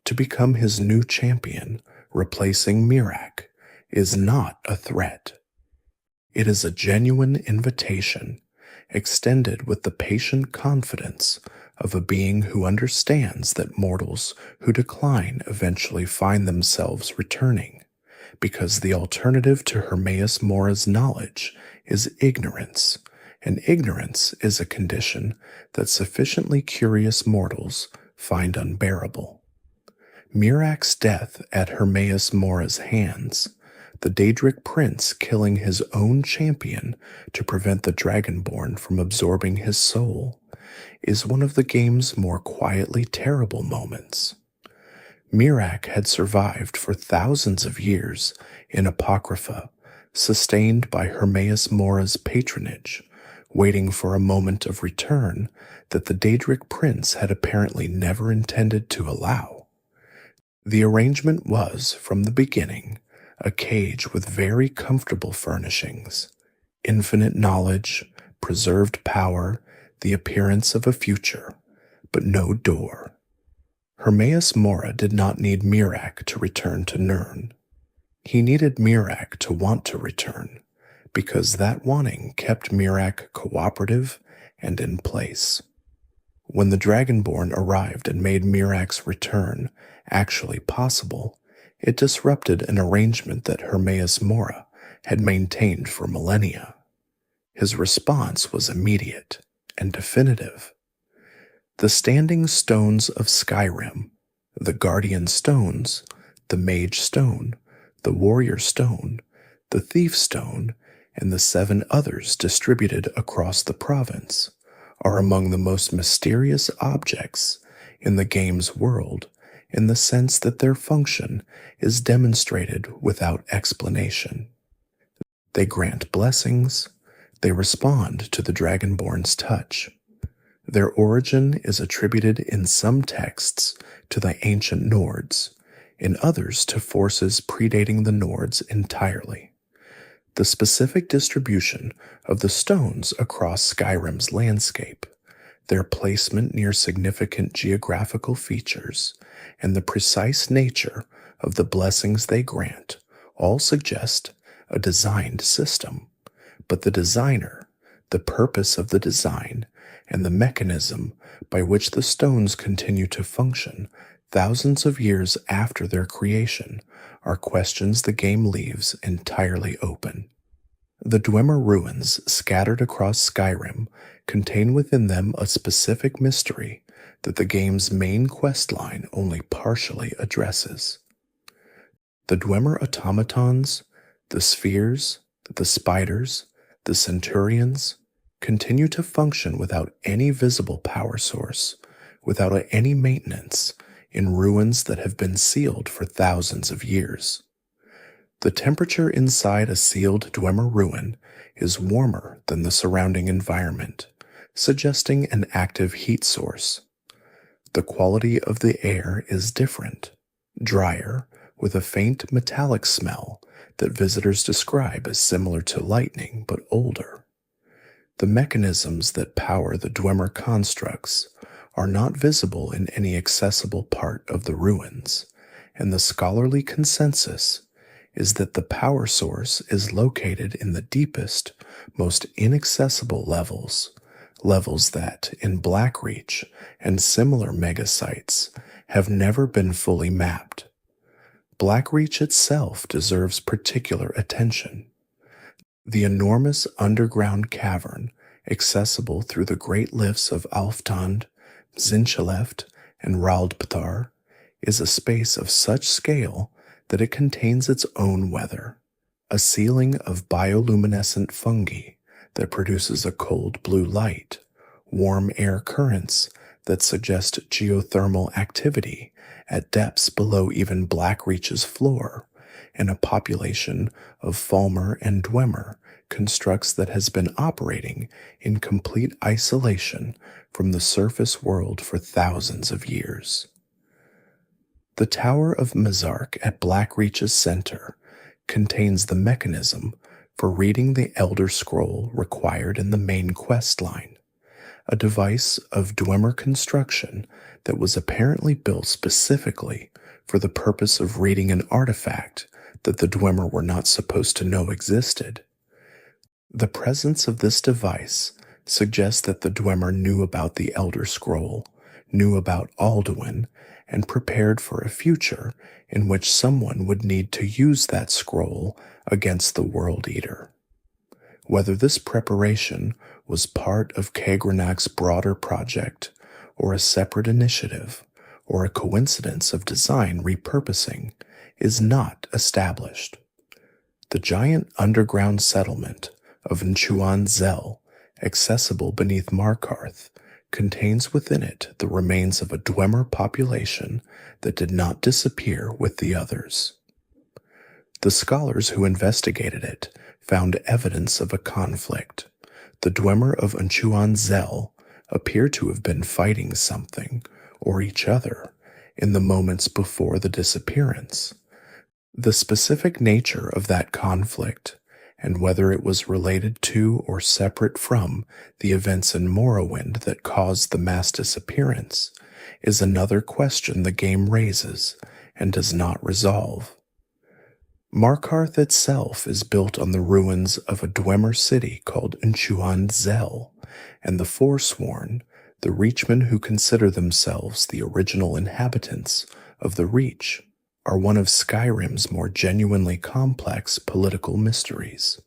to become his new champion, replacing Mirak, is not a threat. It is a genuine invitation, extended with the patient confidence of a being who understands that mortals who decline eventually find themselves returning, because the alternative to Hermaeus Mora's knowledge is ignorance, and ignorance is a condition that sufficiently curious mortals find unbearable. Mirak's death at Hermaeus Mora's hands, the Daedric prince killing his own champion to prevent the Dragonborn from absorbing his soul, is one of the game's more quietly terrible moments. Mirak had survived for thousands of years in Apocrypha, sustained by Hermaeus Mora's patronage, waiting for a moment of return that the Daedric prince had apparently never intended to allow. The arrangement was, from the beginning, a cage with very comfortable furnishings, infinite knowledge, preserved power, the appearance of a future, but no door. Hermaeus Mora did not need Mirak to return to Nirn. He needed Mirak to want to return, because that wanting kept Mirak cooperative and in place. When the Dragonborn arrived and made Mirak's return actually possible, It disrupted an arrangement that Hermaeus Mora had maintained for millennia. His response was immediate and definitive. The standing stones of Skyrim, the Guardian Stones, the Mage Stone, the Warrior Stone, the Thief Stone, and the 7 others distributed across the province, are among the most mysterious objects in the game's world in the sense that their function is demonstrated without explanation. They grant blessings, they respond to the Dragonborn's touch. Their origin is attributed in some texts to the ancient Nords, in others to forces predating the Nords entirely. The specific distribution of the stones across Skyrim's landscape, their placement near significant geographical features, and the precise nature of the blessings they grant all suggest a designed system. But the designer, the purpose of the design, and the mechanism by which the stones continue to function thousands of years after their creation are questions the game leaves entirely open. The Dwemer ruins scattered across Skyrim contain within them a specific mystery that the game's main questline only partially addresses. The Dwemer automatons, the spheres, the spiders, the centurions continue to function without any visible power source, without any maintenance, in ruins that have been sealed for thousands of years. The temperature inside a sealed Dwemer ruin is warmer than the surrounding environment, suggesting an active heat source. The quality of the air is different, drier, with a faint metallic smell that visitors describe as similar to lightning but older. The mechanisms that power the Dwemer constructs are not visible in any accessible part of the ruins, and the scholarly consensus is that the power source is located in the deepest, most inaccessible levels that, in Blackreach and similar megasites, have never been fully mapped. Blackreach itself deserves particular attention. The enormous underground cavern, accessible through the great lifts of Alftand, Zinchaleft, and Raldpthar, is a space of such scale that it contains its own weather, a ceiling of bioluminescent fungi that produces a cold blue light, warm air currents that suggest geothermal activity at depths below even Blackreach's floor, and a population of Falmer and Dwemer constructs that has been operating in complete isolation from the surface world for thousands of years. The Tower of Mizark at Blackreach's center contains the mechanism for reading the Elder Scroll required in the main quest line, a device of Dwemer construction that was apparently built specifically for the purpose of reading an artifact that the Dwemer were not supposed to know existed. The presence of this device suggests that the Dwemer knew about the Elder Scroll, knew about Alduin, and prepared for a future in which someone would need to use that scroll against the World Eater. Whether this preparation was part of Kagranak's broader project, or a separate initiative, or a coincidence of design repurposing, is not established. The giant underground settlement of Nchuan Zel, accessible beneath Markarth, contains within it the remains of a Dwemer population that did not disappear with the others. The scholars who investigated it found evidence of a conflict. The Dwemer of Nchuan Zel appear to have been fighting something, or each other, in the moments before the disappearance. The specific nature of that conflict, and whether it was related to or separate from the events in Morrowind that caused the mass disappearance, is another question the game raises and does not resolve. Markarth itself is built on the ruins of a Dwemer city called Nchuan Zel, and the Forsworn, the Reachmen who consider themselves the original inhabitants of the Reach, are one of Skyrim's more genuinely complex political mysteries.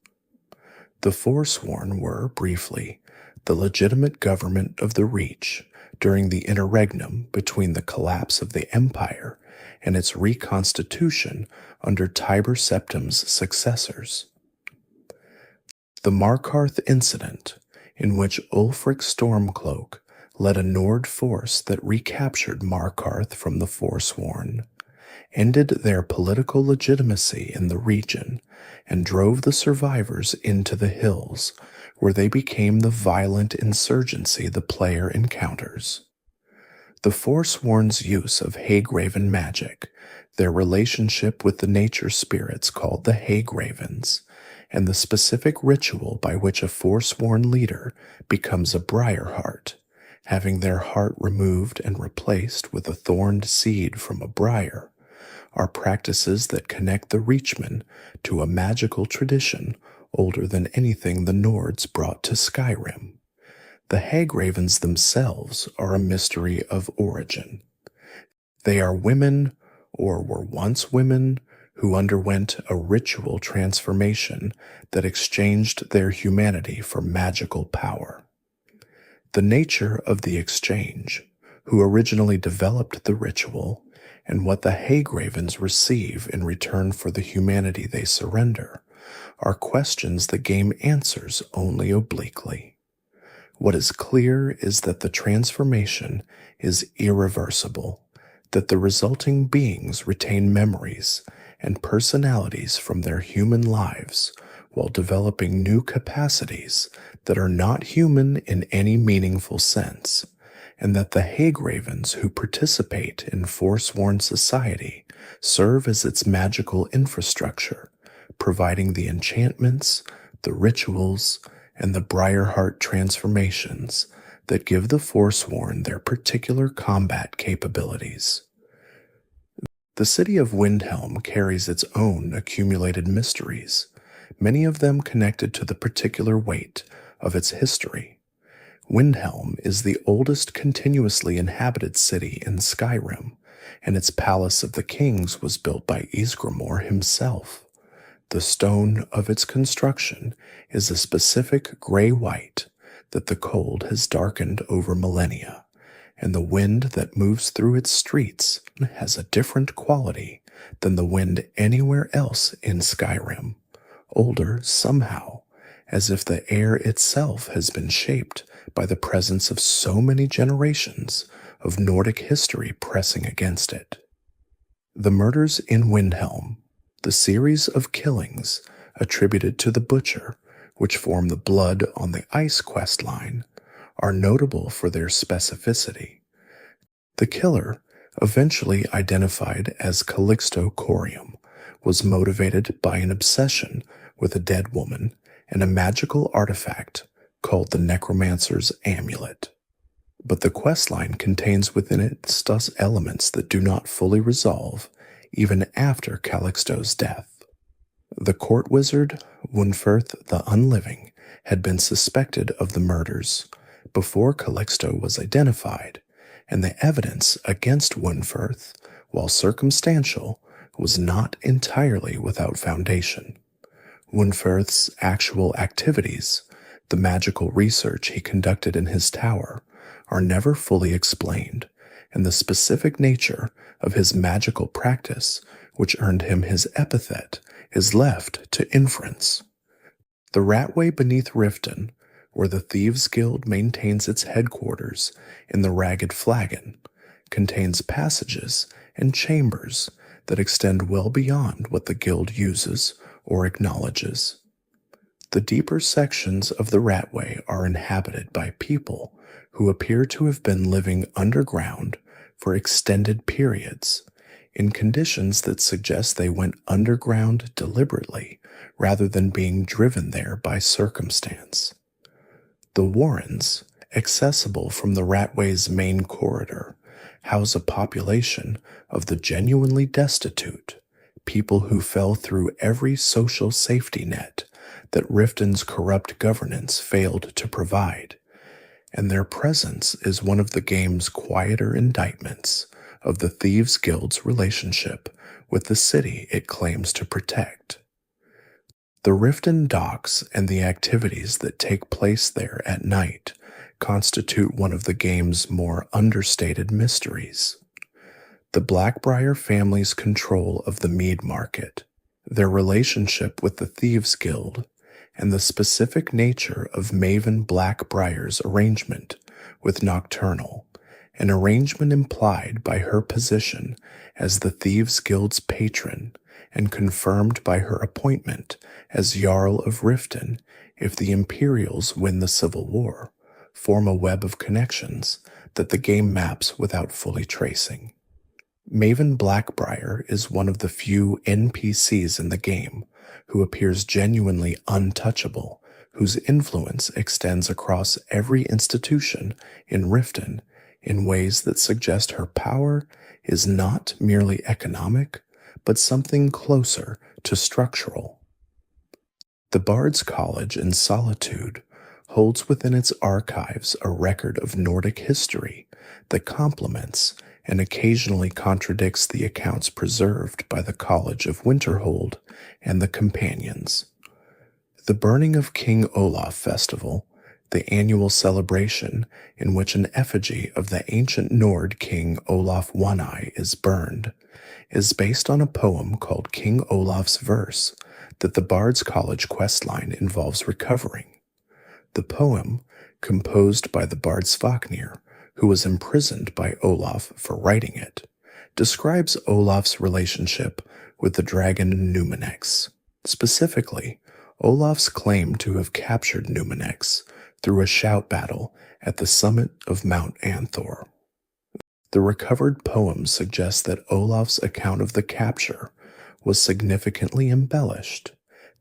The Forsworn were, briefly, the legitimate government of the Reach during the interregnum between the collapse of the Empire and its reconstitution under Tiber Septim's successors. The Markarth incident, in which Ulfric Stormcloak led a Nord force that recaptured Markarth from the Forsworn, ended their political legitimacy in the region and drove the survivors into the hills, where they became the violent insurgency the player encounters. The Forsworn's use of Hagraven magic, their relationship with the nature spirits called the Hagravens, and the specific ritual by which a Forsworn leader becomes a Briarheart, having their heart removed and replaced with a thorned seed from a briar, are practices that connect the Reachmen to a magical tradition older than anything the Nords brought to Skyrim. The Hagravens themselves are a mystery of origin. They are women, or were once women, who underwent a ritual transformation that exchanged their humanity for magical power. The nature of the exchange, who originally developed the ritual, and what the Hagravens receive in return for the humanity they surrender, are questions the game answers only obliquely. What is clear is that the transformation is irreversible, that the resulting beings retain memories and personalities from their human lives while developing new capacities that are not human in any meaningful sense, and that the Hagravens who participate in Forsworn society serve as its magical infrastructure, providing the enchantments, the rituals, and the Briarheart transformations that give the Forsworn their particular combat capabilities. The city of Windhelm carries its own accumulated mysteries, many of them connected to the particular weight of its history. Windhelm is the oldest continuously inhabited city in Skyrim, and its Palace of the Kings was built by Ysgramor himself. The stone of its construction is a specific gray-white that the cold has darkened over millennia, and the wind that moves through its streets has a different quality than the wind anywhere else in Skyrim, older somehow, as if the air itself has been shaped by the presence of so many generations of Nordic history pressing against it. The murders in Windhelm, the series of killings attributed to the Butcher, which form the Blood on the Ice quest line, are notable for their specificity. The killer, eventually identified as Calixto Corium, was motivated by an obsession with a dead woman and a magical artifact called the Necromancer's Amulet. But the questline contains within it elements that do not fully resolve even after Calixto's death. The court wizard, Wunferth the Unliving, had been suspected of the murders before Calixto was identified, and the evidence against Wunferth, while circumstantial, was not entirely without foundation. Wunferth's actual activities, the magical research he conducted in his tower, are never fully explained, and the specific nature of his magical practice, which earned him his epithet, is left to inference. The Ratway beneath Riften, where the Thieves' Guild maintains its headquarters in the Ragged Flagon, contains passages and chambers that extend well beyond what the Guild uses or acknowledges. The deeper sections of the Ratway are inhabited by people who appear to have been living underground for extended periods, in conditions that suggest they went underground deliberately rather than being driven there by circumstance. The Warrens, accessible from the Ratway's main corridor, house a population of the genuinely destitute, people who fell through every social safety net that Riften's corrupt governance failed to provide, and their presence is one of the game's quieter indictments of the Thieves Guild's relationship with the city it claims to protect. The Riften docks and the activities that take place there at night constitute one of the game's more understated mysteries. The Blackbriar family's control of the mead market, their relationship with the Thieves Guild, and the specific nature of Maven Blackbriar's arrangement with Nocturnal, an arrangement implied by her position as the Thieves Guild's patron and confirmed by her appointment as Jarl of Riften if the Imperials win the Civil War, form a web of connections that the game maps without fully tracing. Maven Blackbriar is one of the few NPCs in the game who appears genuinely untouchable, whose influence extends across every institution in Riften in ways that suggest her power is not merely economic, but something closer to structural. The Bard's College in Solitude holds within its archives a record of Nordic history that complements and occasionally contradicts the accounts preserved by the College of Winterhold and the Companions. The Burning of King Olaf Festival, the annual celebration in which an effigy of the ancient Nord king Olaf One-Eye is burned, is based on a poem called King Olaf's Verse that the Bard's College questline involves recovering. The poem, composed by the bard Svafnir, who was imprisoned by Olaf for writing it, describes Olaf's relationship with the dragon Numinex. Specifically, Olaf's claim to have captured Numinex through a shout battle at the summit of Mount Anthor. The recovered poem suggests that Olaf's account of the capture was significantly embellished,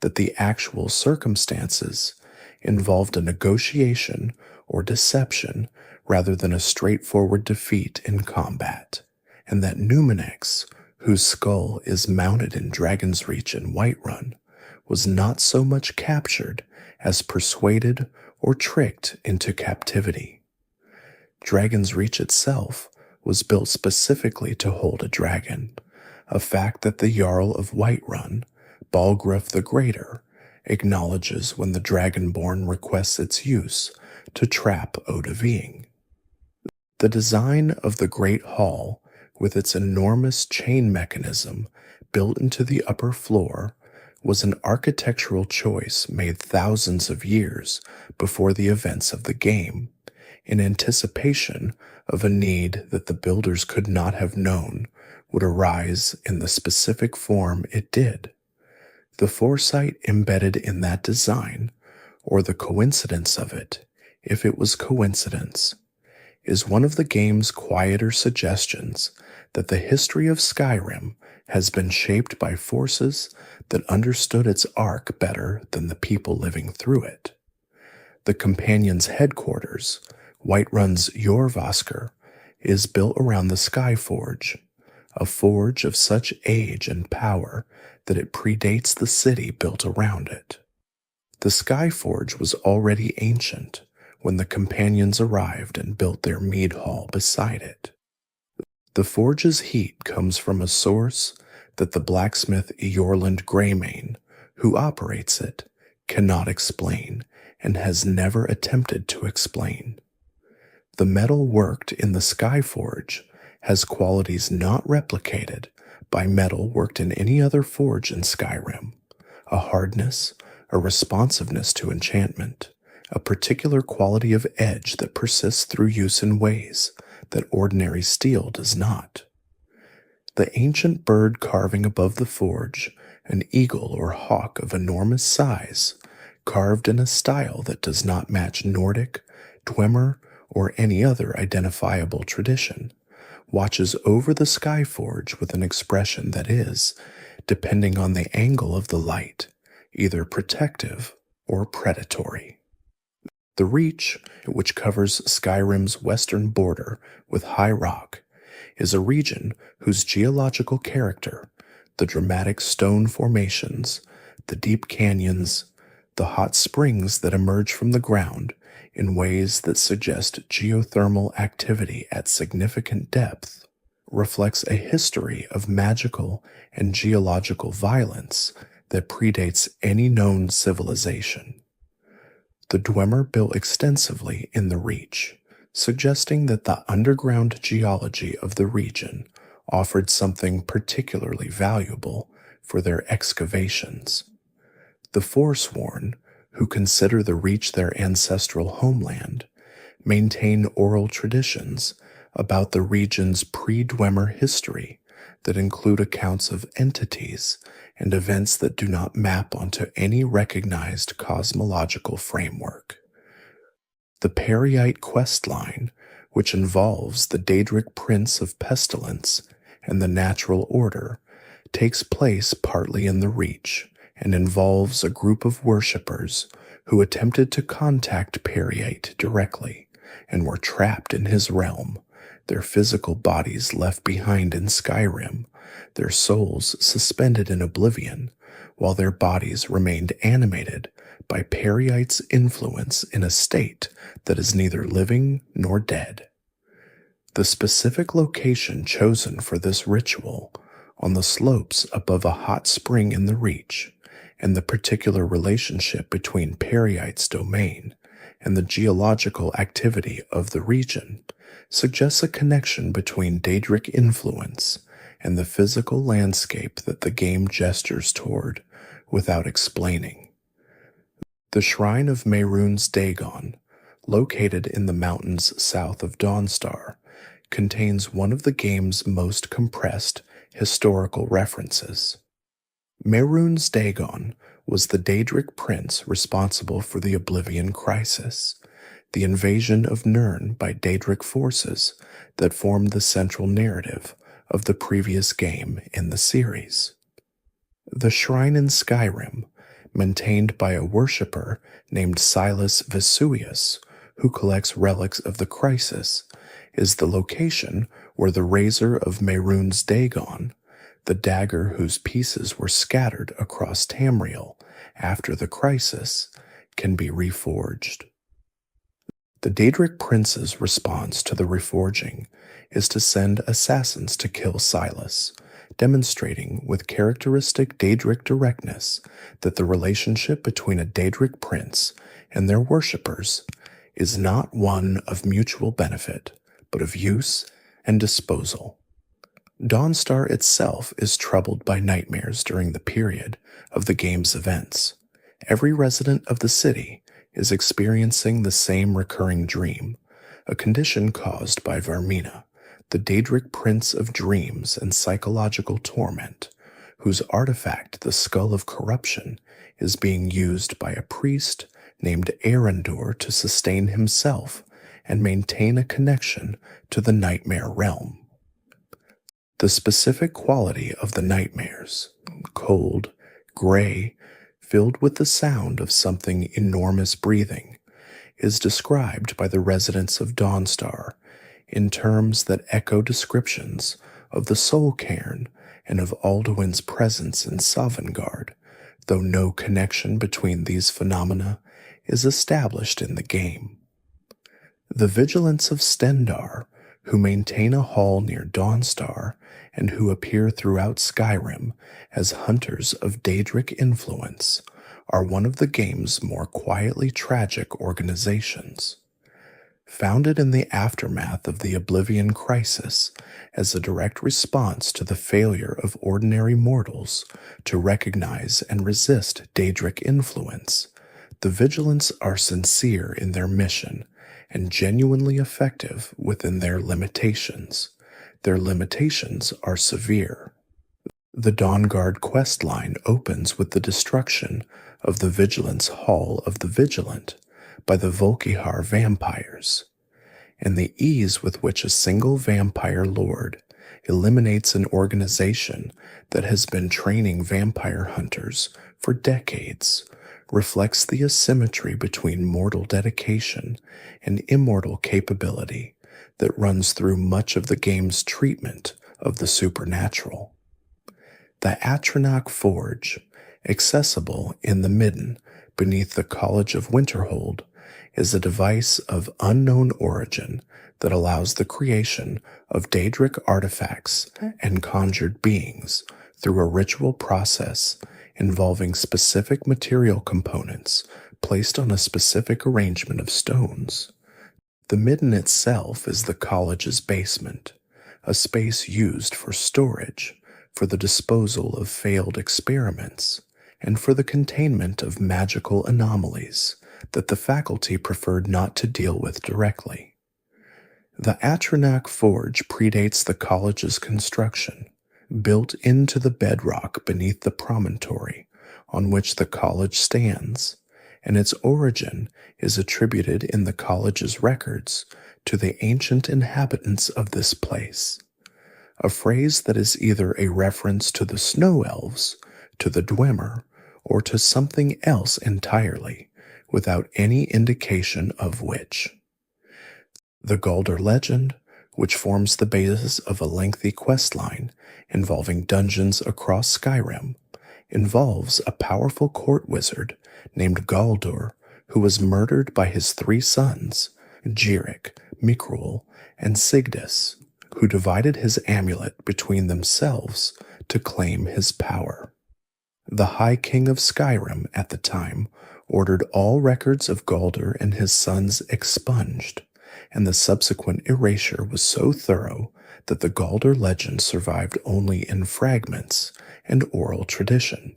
that the actual circumstances involved a negotiation or deception rather than a straightforward defeat in combat, and that Numinex, whose skull is mounted in Dragon's Reach and Whiterun, was not so much captured as persuaded or tricked into captivity. Dragon's Reach itself was built specifically to hold a dragon, a fact that the Jarl of Whiterun, Balgruuf the Greater, acknowledges when the Dragonborn requests its use to trap Odavying. The design of the Great Hall, with its enormous chain mechanism built into the upper floor, was an architectural choice made thousands of years before the events of the game, in anticipation of a need that the builders could not have known would arise in the specific form it did. The foresight embedded in that design, or the coincidence of it, if it was coincidence, is one of the game's quieter suggestions that the history of Skyrim has been shaped by forces that understood its arc better than the people living through it. The Companions' headquarters, Whiterun's Jorrvaskr, is built around the Sky Forge, a forge of such age and power that it predates the city built around it. The Sky Forge was already ancient when the Companions arrived and built their mead hall beside it. The forge's heat comes from a source that the blacksmith Eorland Greymane, who operates it, cannot explain and has never attempted to explain. The metal worked in the Sky Forge has qualities not replicated by metal worked in any other forge in Skyrim: a hardness, a responsiveness to enchantment, a particular quality of edge that persists through use in ways that ordinary steel does not. The ancient bird carving above the forge, an eagle or hawk of enormous size, carved in a style that does not match Nordic, Dwemer, or any other identifiable tradition, watches over the Sky Forge with an expression that is, depending on the angle of the light, either protective or predatory. The Reach, which covers Skyrim's western border with High Rock, is a region whose geological character, the dramatic stone formations, the deep canyons, the hot springs that emerge from the ground in ways that suggest geothermal activity at significant depth, reflects a history of magical and geological violence that predates any known civilization. The Dwemer built extensively in the Reach, suggesting that the underground geology of the region offered something particularly valuable for their excavations. The Forsworn, who consider the Reach their ancestral homeland, maintain oral traditions about the region's pre-Dwemer history that include accounts of entities and events that do not map onto any recognized cosmological framework. The Periite questline, which involves the Daedric Prince of Pestilence and the Natural Order, takes place partly in the Reach and involves a group of worshippers who attempted to contact Periite directly and were trapped in his realm, their physical bodies left behind in Skyrim, their souls suspended in oblivion, while their bodies remained animated by Periite's influence in a state that is neither living nor dead. The specific location chosen for this ritual, on the slopes above a hot spring in the Reach, and the particular relationship between Periite's domain and the geological activity of the region, suggests a connection between Daedric influence and the physical landscape that the game gestures toward without explaining. The Shrine of Mehrunes Dagon, located in the mountains south of Dawnstar, contains one of the game's most compressed historical references. Mehrunes Dagon was the Daedric prince responsible for the Oblivion Crisis, the invasion of Nirn by Daedric forces that formed the central narrative of the previous game in the series. The shrine in Skyrim, maintained by a worshipper named Silas Vesuvius, who collects relics of the Crisis, is the location where the Razor of Mehrunes Dagon, the dagger whose pieces were scattered across Tamriel after the Crisis, can be reforged. The Daedric prince's response to the reforging is to send assassins to kill Silas, demonstrating with characteristic Daedric directness that the relationship between a Daedric prince and their worshippers is not one of mutual benefit, but of use and disposal. Dawnstar itself is troubled by nightmares during the period of the game's events. Every resident of the city is experiencing the same recurring dream, a condition caused by Varmina, the Daedric Prince of Dreams and Psychological Torment, whose artifact, the Skull of Corruption, is being used by a priest named Erendur to sustain himself and maintain a connection to the nightmare realm. The specific quality of the nightmares, cold, gray, filled with the sound of something enormous breathing, is described by the residents of Dawnstar in terms that echo descriptions of the Soul Cairn and of Alduin's presence in Sovngarde, though no connection between these phenomena is established in the game. The vigilance of Stendarr, who maintain a hall near Dawnstar and who appear throughout Skyrim as hunters of Daedric influence, are one of the game's more quietly tragic organizations. Founded in the aftermath of the Oblivion Crisis as a direct response to the failure of ordinary mortals to recognize and resist Daedric influence, the Vigilants are sincere in their mission and genuinely effective within their limitations. Their limitations are severe. The Dawnguard questline opens with the destruction of the Vigilance Hall of the Vigilant by the Volkihar vampires, and the ease with which a single vampire lord eliminates an organization that has been training vampire hunters for decades reflects the asymmetry between mortal dedication and immortal capability that runs through much of the game's treatment of the supernatural. The Atronach Forge, accessible in the midden beneath the College of Winterhold, is a device of unknown origin that allows the creation of Daedric artifacts and conjured beings through a ritual process involving specific material components placed on a specific arrangement of stones. The midden itself is the college's basement, a space used for storage, for the disposal of failed experiments, and for the containment of magical anomalies that the faculty preferred not to deal with directly. The Atronach Forge predates the college's construction, built into the bedrock beneath the promontory on which the college stands, and its origin is attributed in the college's records to the ancient inhabitants of this place, a phrase that is either a reference to the Snow Elves, to the Dwemer, or to something else entirely, without any indication of which. The Gauldur Legend, which forms the basis of a lengthy questline involving dungeons across Skyrim, involves a powerful court wizard named Gauldur who was murdered by his 3 sons, Jirik, Mikrul, and Sithis, who divided his amulet between themselves to claim his power. The High King of Skyrim at the time ordered all records of Gauldur and his sons expunged, and the subsequent erasure was so thorough that the Gauldur legend survived only in fragments and oral tradition.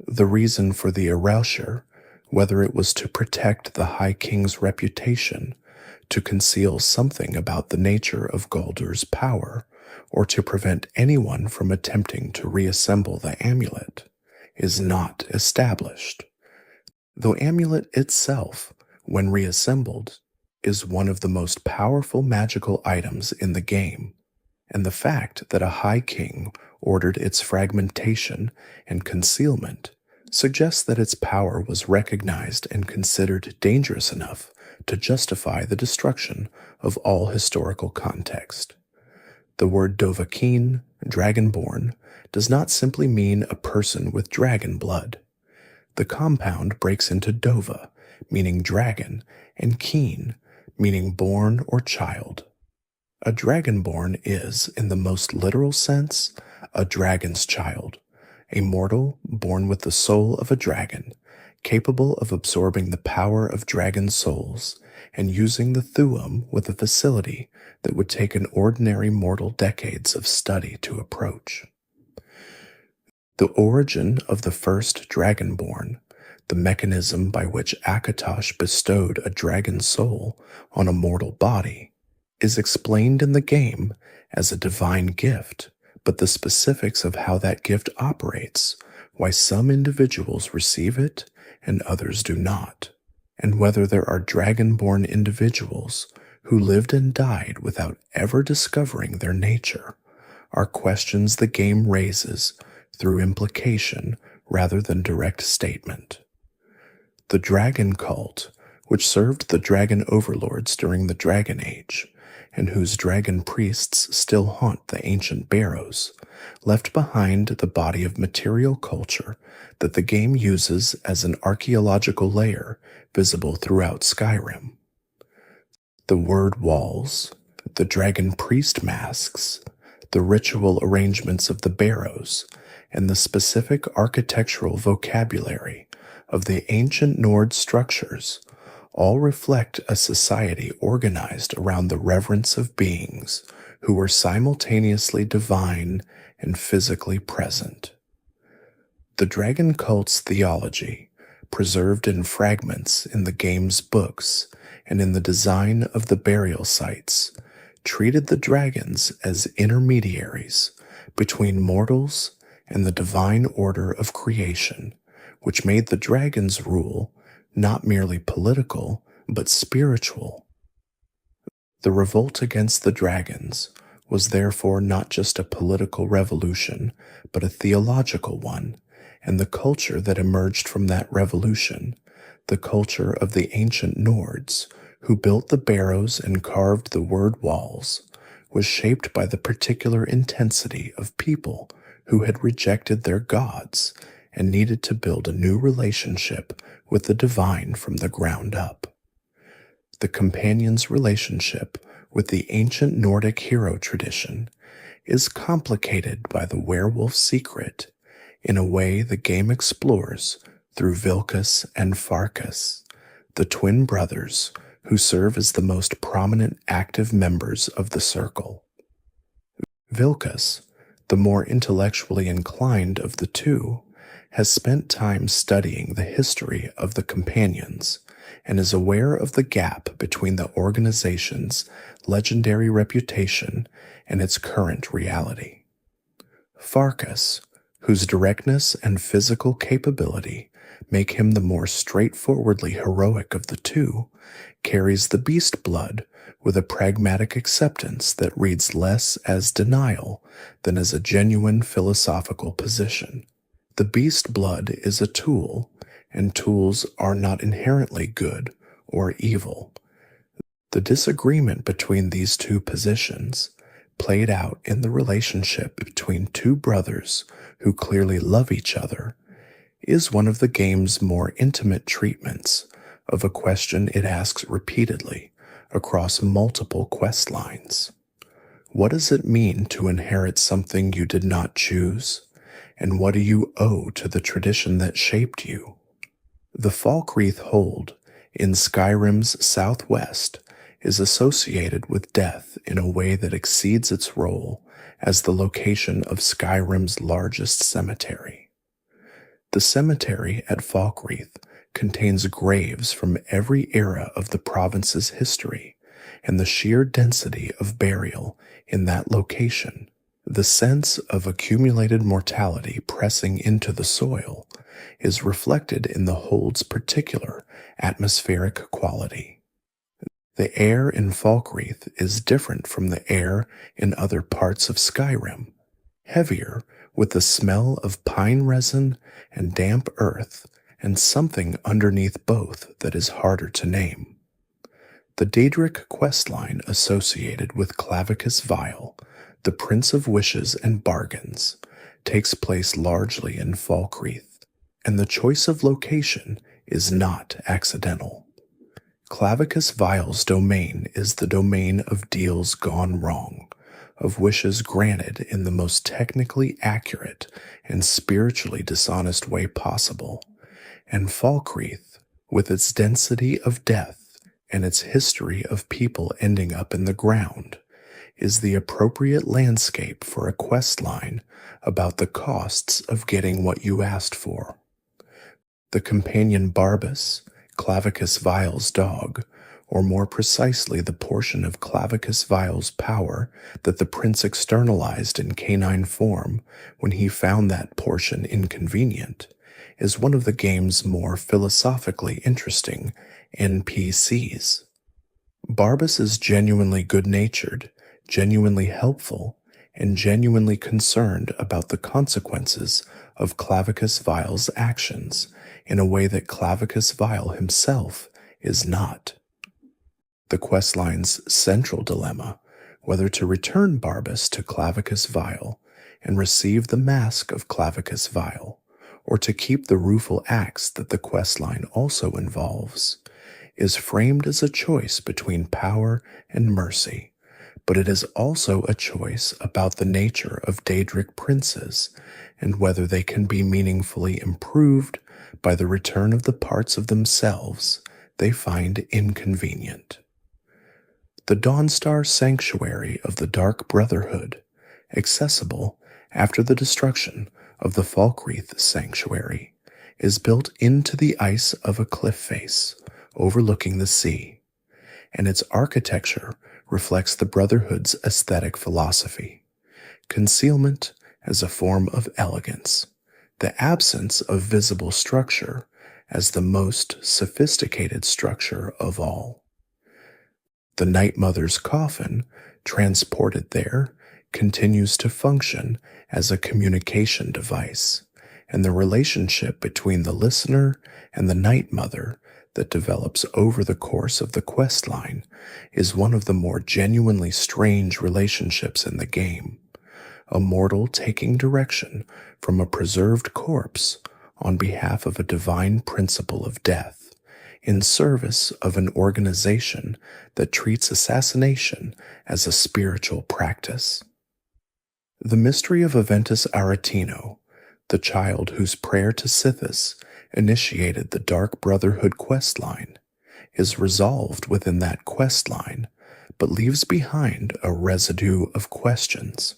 The reason for the erasure, whether it was to protect the High King's reputation, to conceal something about the nature of Gauldur's power, or to prevent anyone from attempting to reassemble the amulet, is not established. The amulet itself, when reassembled, is one of the most powerful magical items in the game, and the fact that a High King ordered its fragmentation and concealment suggests that its power was recognized and considered dangerous enough to justify the destruction of all historical context. The word Dovahkiin, dragonborn, does not simply mean a person with dragon blood. The compound breaks into Dova, meaning dragon, and Keen, meaning born or child. A dragonborn is, in the most literal sense, a dragon's child, a mortal born with the soul of a dragon, capable of absorbing the power of dragon souls and using the Thuum with a facility that would take an ordinary mortal decades of study to approach. The origin of the first dragonborn, the mechanism by which Akatosh bestowed a dragon soul on a mortal body, is explained in the game as a divine gift, but the specifics of how that gift operates, why some individuals receive it and others do not, and whether there are dragonborn individuals who lived and died without ever discovering their nature, are questions the game raises through implication rather than direct statement. The dragon cult, which served the dragon overlords during the Dragon Age, and whose dragon priests still haunt the ancient barrows, left behind the body of material culture that the game uses as an archaeological layer visible throughout Skyrim. The word walls, the dragon priest masks, the ritual arrangements of the barrows, and the specific architectural vocabulary of the ancient Nord structures all reflect a society organized around the reverence of beings who were simultaneously divine and physically present. The dragon cult's theology, preserved in fragments in the game's books and in the design of the burial sites, treated the dragons as intermediaries between mortals and the divine order of creation, which made the dragon's rule not merely political, but spiritual. The revolt against the dragons was therefore not just a political revolution, but a theological one, and the culture that emerged from that revolution, the culture of the ancient Nords, who built the barrows and carved the word walls, was shaped by the particular intensity of people who had rejected their gods and needed to build a new relationship with the divine from the ground up. The companion's relationship with the ancient Nordic hero tradition is complicated by the werewolf secret in a way the game explores through Vilkas and Farkas, the twin brothers who serve as the most prominent active members of the circle. Vilkas, the more intellectually inclined of the two, has spent time studying the history of the companions and is aware of the gap between the organization's legendary reputation and its current reality. Farkas, whose directness and physical capability make him the more straightforwardly heroic of the two, carries the beast blood with a pragmatic acceptance that reads less as denial than as a genuine philosophical position. The beast blood is a tool, and tools are not inherently good or evil. The disagreement between these two positions, played out in the relationship between two brothers who clearly love each other, is one of the game's more intimate treatments of a question it asks repeatedly across multiple quest lines. What does it mean to inherit something you did not choose? And what do you owe to the tradition that shaped you? The Falkreath Hold in Skyrim's southwest is associated with death in a way that exceeds its role as the location of Skyrim's largest cemetery. The cemetery at Falkreath contains graves from every era of the province's history, and the sheer density of burial in that location, the sense of accumulated mortality pressing into the soil, is reflected in the Hold's particular atmospheric quality. The air in Falkreath is different from the air in other parts of Skyrim, heavier with the smell of pine resin and damp earth, and something underneath both that is harder to name. The Daedric questline associated with Clavicus Vile, the Prince of Wishes and Bargains, takes place largely in Falkreath, and the choice of location is not accidental. Clavicus Vile's domain is the domain of deals gone wrong, of wishes granted in the most technically accurate and spiritually dishonest way possible, and Falkreath, with its density of death and its history of people ending up in the ground, is the appropriate landscape for a quest line about the costs of getting what you asked for. The companion Barbas, Clavicus Vile's dog, or more precisely the portion of Clavicus Vile's power that the prince externalized in canine form when he found that portion inconvenient, is one of the game's more philosophically interesting NPCs. Barbas is genuinely good-natured, genuinely helpful, and genuinely concerned about the consequences of Clavicus Vile's actions in a way that Clavicus Vile himself is not. The questline's central dilemma, whether to return Barbas to Clavicus Vile and receive the mask of Clavicus Vile, or to keep the rueful axe that the questline also involves, is framed as a choice between power and mercy, but it is also a choice about the nature of Daedric princes and whether they can be meaningfully improved by the return of the parts of themselves they find inconvenient. The Dawnstar Sanctuary of the Dark Brotherhood, accessible after the destruction of the Falkreath Sanctuary, is built into the ice of a cliff face overlooking the sea, and its architecture reflects the Brotherhood's aesthetic philosophy: concealment as a form of elegance, the absence of visible structure as the most sophisticated structure of all. The Night Mother's coffin, transported there, continues to function as a communication device, and the relationship between the listener and the Night Mother that develops over the course of the questline is one of the more genuinely strange relationships in the game, a mortal taking direction from a preserved corpse on behalf of a divine principle of death, in service of an organization that treats assassination as a spiritual practice. The mystery of Aventus Aretino, the child whose prayer to Sithis initiated the Dark Brotherhood questline, is resolved within that questline, but leaves behind a residue of questions.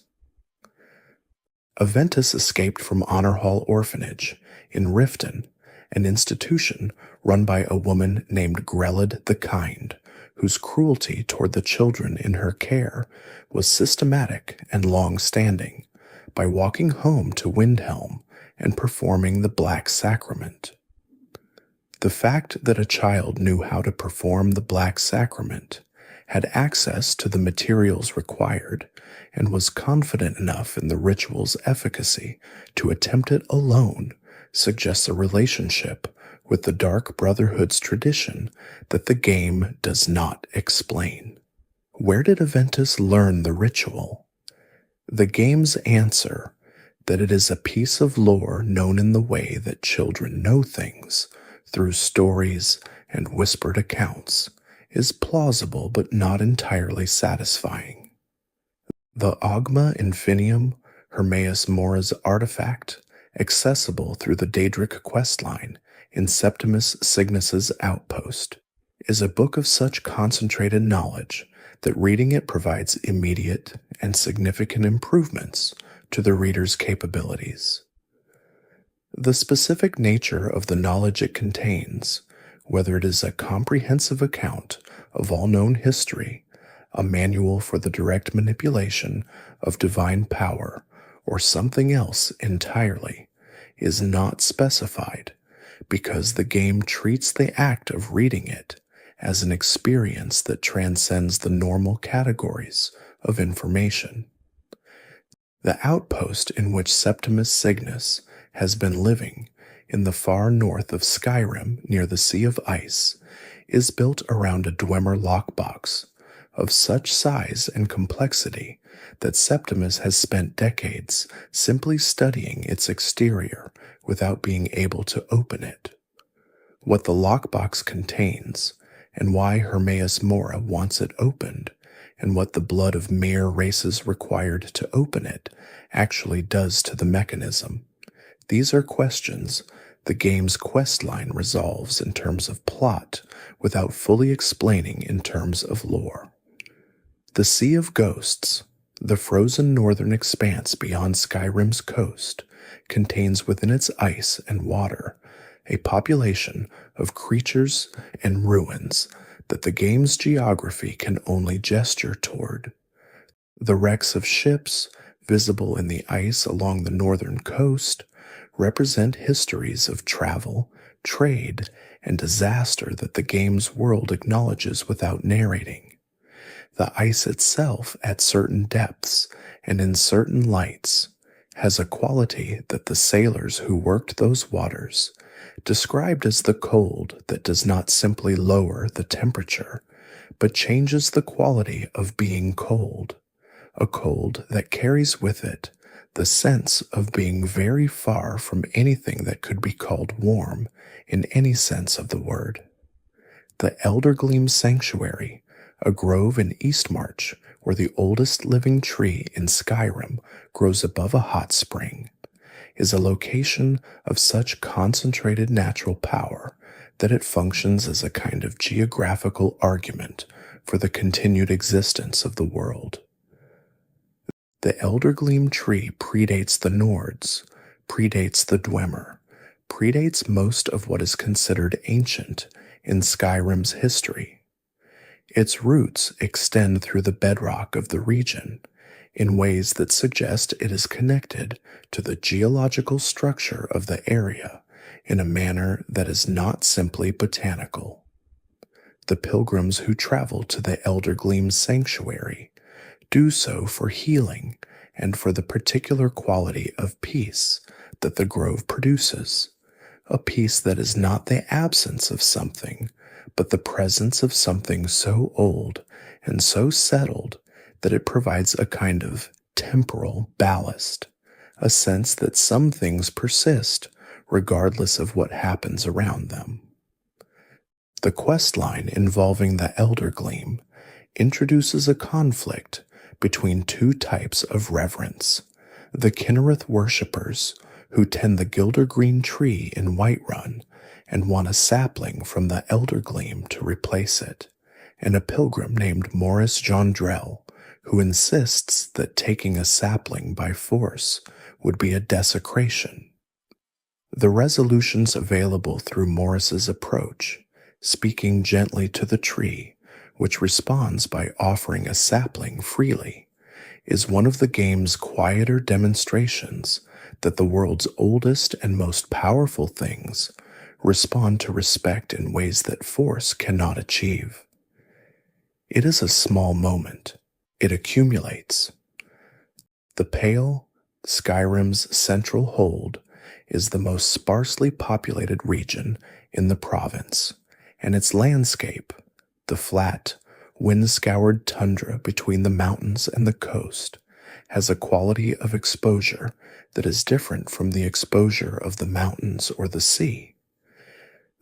Aventus escaped from Honor Hall Orphanage in Riften, an institution run by a woman named Grelid the Kind, whose cruelty toward the children in her care was systematic and long-standing, by walking home to Windhelm and performing the Black Sacrament. The fact that a child knew how to perform the Black Sacrament, had access to the materials required, and was confident enough in the ritual's efficacy to attempt it alone suggests a relationship with the Dark Brotherhood's tradition that the game does not explain. Where did Aventus learn the ritual? The game's answer, that it is a piece of lore known in the way that children know things, through stories and whispered accounts, is plausible but not entirely satisfying. The Ogma Infinium Hermaeus Mora's artifact, accessible through the Daedric questline in Septimus Cygnus's outpost, is a book of such concentrated knowledge that reading it provides immediate and significant improvements to the reader's capabilities. The specific nature of the knowledge it contains, whether it is a comprehensive account of all known history, a manual for the direct manipulation of divine power, or something else entirely, is not specified, because the game treats the act of reading it as an experience that transcends the normal categories of information. The outpost in which Septimus Cygnus has been living, in the far north of Skyrim near the Sea of Ice, is built around a Dwemer lockbox of such size and complexity that Septimus has spent decades simply studying its exterior without being able to open it. What the lockbox contains, and why Hermaeus Mora wants it opened, and what the blood of mere races required to open it actually does to the mechanism. These are questions the game's questline resolves in terms of plot without fully explaining in terms of lore. The Sea of Ghosts, the frozen northern expanse beyond Skyrim's coast, contains within its ice and water a population of creatures and ruins that the game's geography can only gesture toward. The wrecks of ships, visible in the ice along the northern coast, represent histories of travel, trade, and disaster that the game's world acknowledges without narrating. The ice itself, at certain depths and in certain lights, has a quality that the sailors who worked those waters described as the cold that does not simply lower the temperature, but changes the quality of being cold, a cold that carries with it the sense of being very far from anything that could be called warm in any sense of the word. The Eldergleam Sanctuary, a grove in Eastmarch where the oldest living tree in Skyrim grows above a hot spring, is a location of such concentrated natural power that it functions as a kind of geographical argument for the continued existence of the world. The Eldergleam tree predates the Nords, predates the Dwemer, predates most of what is considered ancient in Skyrim's history. Its roots extend through the bedrock of the region in ways that suggest it is connected to the geological structure of the area in a manner that is not simply botanical. The pilgrims who travel to the Eldergleam Sanctuary do so for healing and for the particular quality of peace that the grove produces, a peace that is not the absence of something, but the presence of something so old and so settled that it provides a kind of temporal ballast, a sense that some things persist regardless of what happens around them. The questline involving the Elder Gleam introduces a conflict between two types of reverence: the Kinnereth worshippers, who tend the Gildergreen tree in Whiterun and want a sapling from the Elder Gleam to replace it, and a pilgrim named Morris Jondrell, who insists that taking a sapling by force would be a desecration. The resolutions available through Morris's approach, speaking gently to the tree, which responds by offering a sapling freely, is one of the game's quieter demonstrations that the world's oldest and most powerful things respond to respect in ways that force cannot achieve. It is a small moment. It accumulates. The Pale, Skyrim's central hold, is the most sparsely populated region in the province, and its landscape, the flat, wind-scoured tundra between the mountains and the coast, has a quality of exposure that is different from the exposure of the mountains or the sea.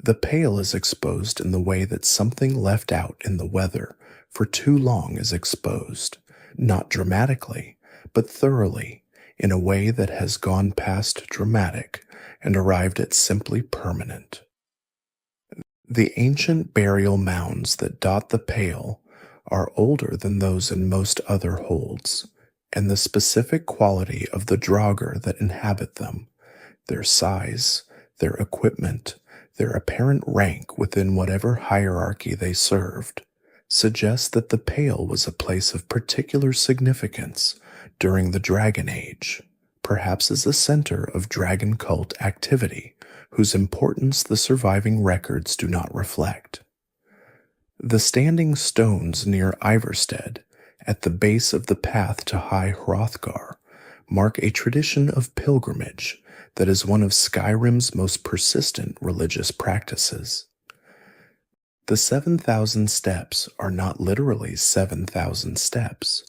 The Pale is exposed in the way that something left out in the weather for too long is exposed, not dramatically, but thoroughly, in a way that has gone past dramatic and arrived at simply permanent. The ancient burial mounds that dot the Pale are older than those in most other holds, and the specific quality of the Draugr that inhabit them, their size, their equipment, their apparent rank within whatever hierarchy they served, suggests that the Pale was a place of particular significance during the Dragon Age, perhaps as a center of dragon cult activity, whose importance the surviving records do not reflect. The standing stones near Ivarstead, at the base of the path to High Hrothgar, mark a tradition of pilgrimage that is one of Skyrim's most persistent religious practices. The 7,000 steps are not literally 7,000 steps.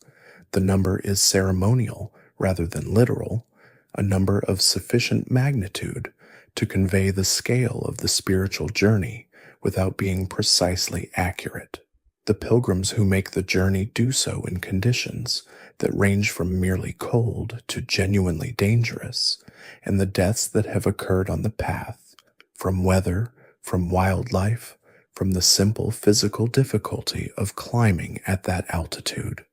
The number is ceremonial rather than literal, a number of sufficient magnitude to convey the scale of the spiritual journey without being precisely accurate. The pilgrims who make the journey do so in conditions that range from merely cold to genuinely dangerous, and the deaths that have occurred on the path, from weather, from wildlife, from the simple physical difficulty of climbing at that altitude,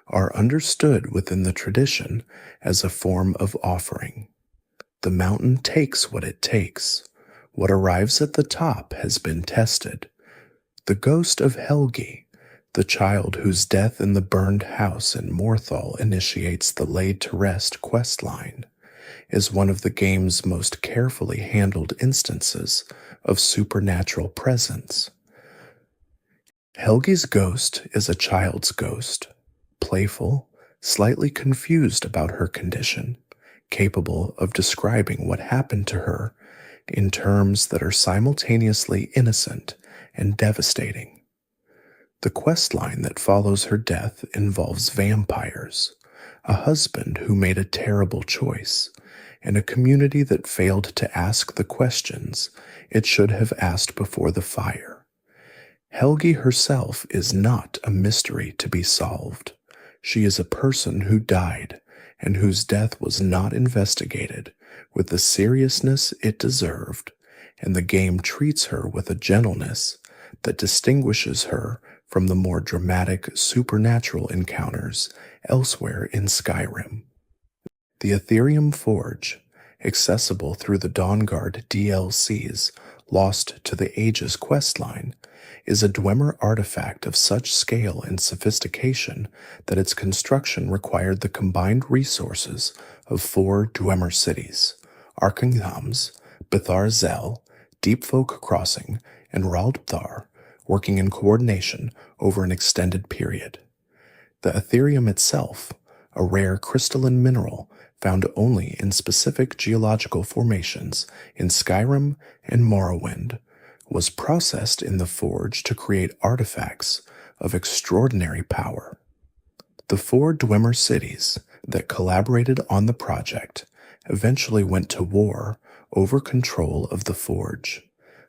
are understood within the tradition as a form of offering. The mountain takes what it takes. What arrives at the top has been tested. The ghost of Helgi, the child whose death in the burned house in Morthal initiates the laid-to-rest questline, is one of the game's most carefully handled instances of supernatural presence. Helgi's ghost is a child's ghost, playful, slightly confused about her condition, capable of describing what happened to her in terms that are simultaneously innocent and devastating. The questline that follows her death involves vampires, a husband who made a terrible choice, and a community that failed to ask the questions it should have asked before the fire. Helgi herself is not a mystery to be solved. She is a person who died and whose death was not investigated with the seriousness it deserved, and the game treats her with a gentleness that distinguishes her from the more dramatic supernatural encounters elsewhere in Skyrim. The Aetherium Forge, accessible through the Dawnguard DLC's Lost to the Ages questline, is a Dwemer artifact of such scale and sophistication that its construction required the combined resources of 4 Dwemer cities, Arkenghams, Bithar Zel, Deepfolk Crossing, and Raldthar, working in coordination over an extended period. The Aetherium itself, a rare crystalline mineral found only in specific geological formations in Skyrim and Morrowind, was processed in the forge to create artifacts of extraordinary power. The 4 Dwemer cities that collaborated on the project eventually went to war over control of the forge,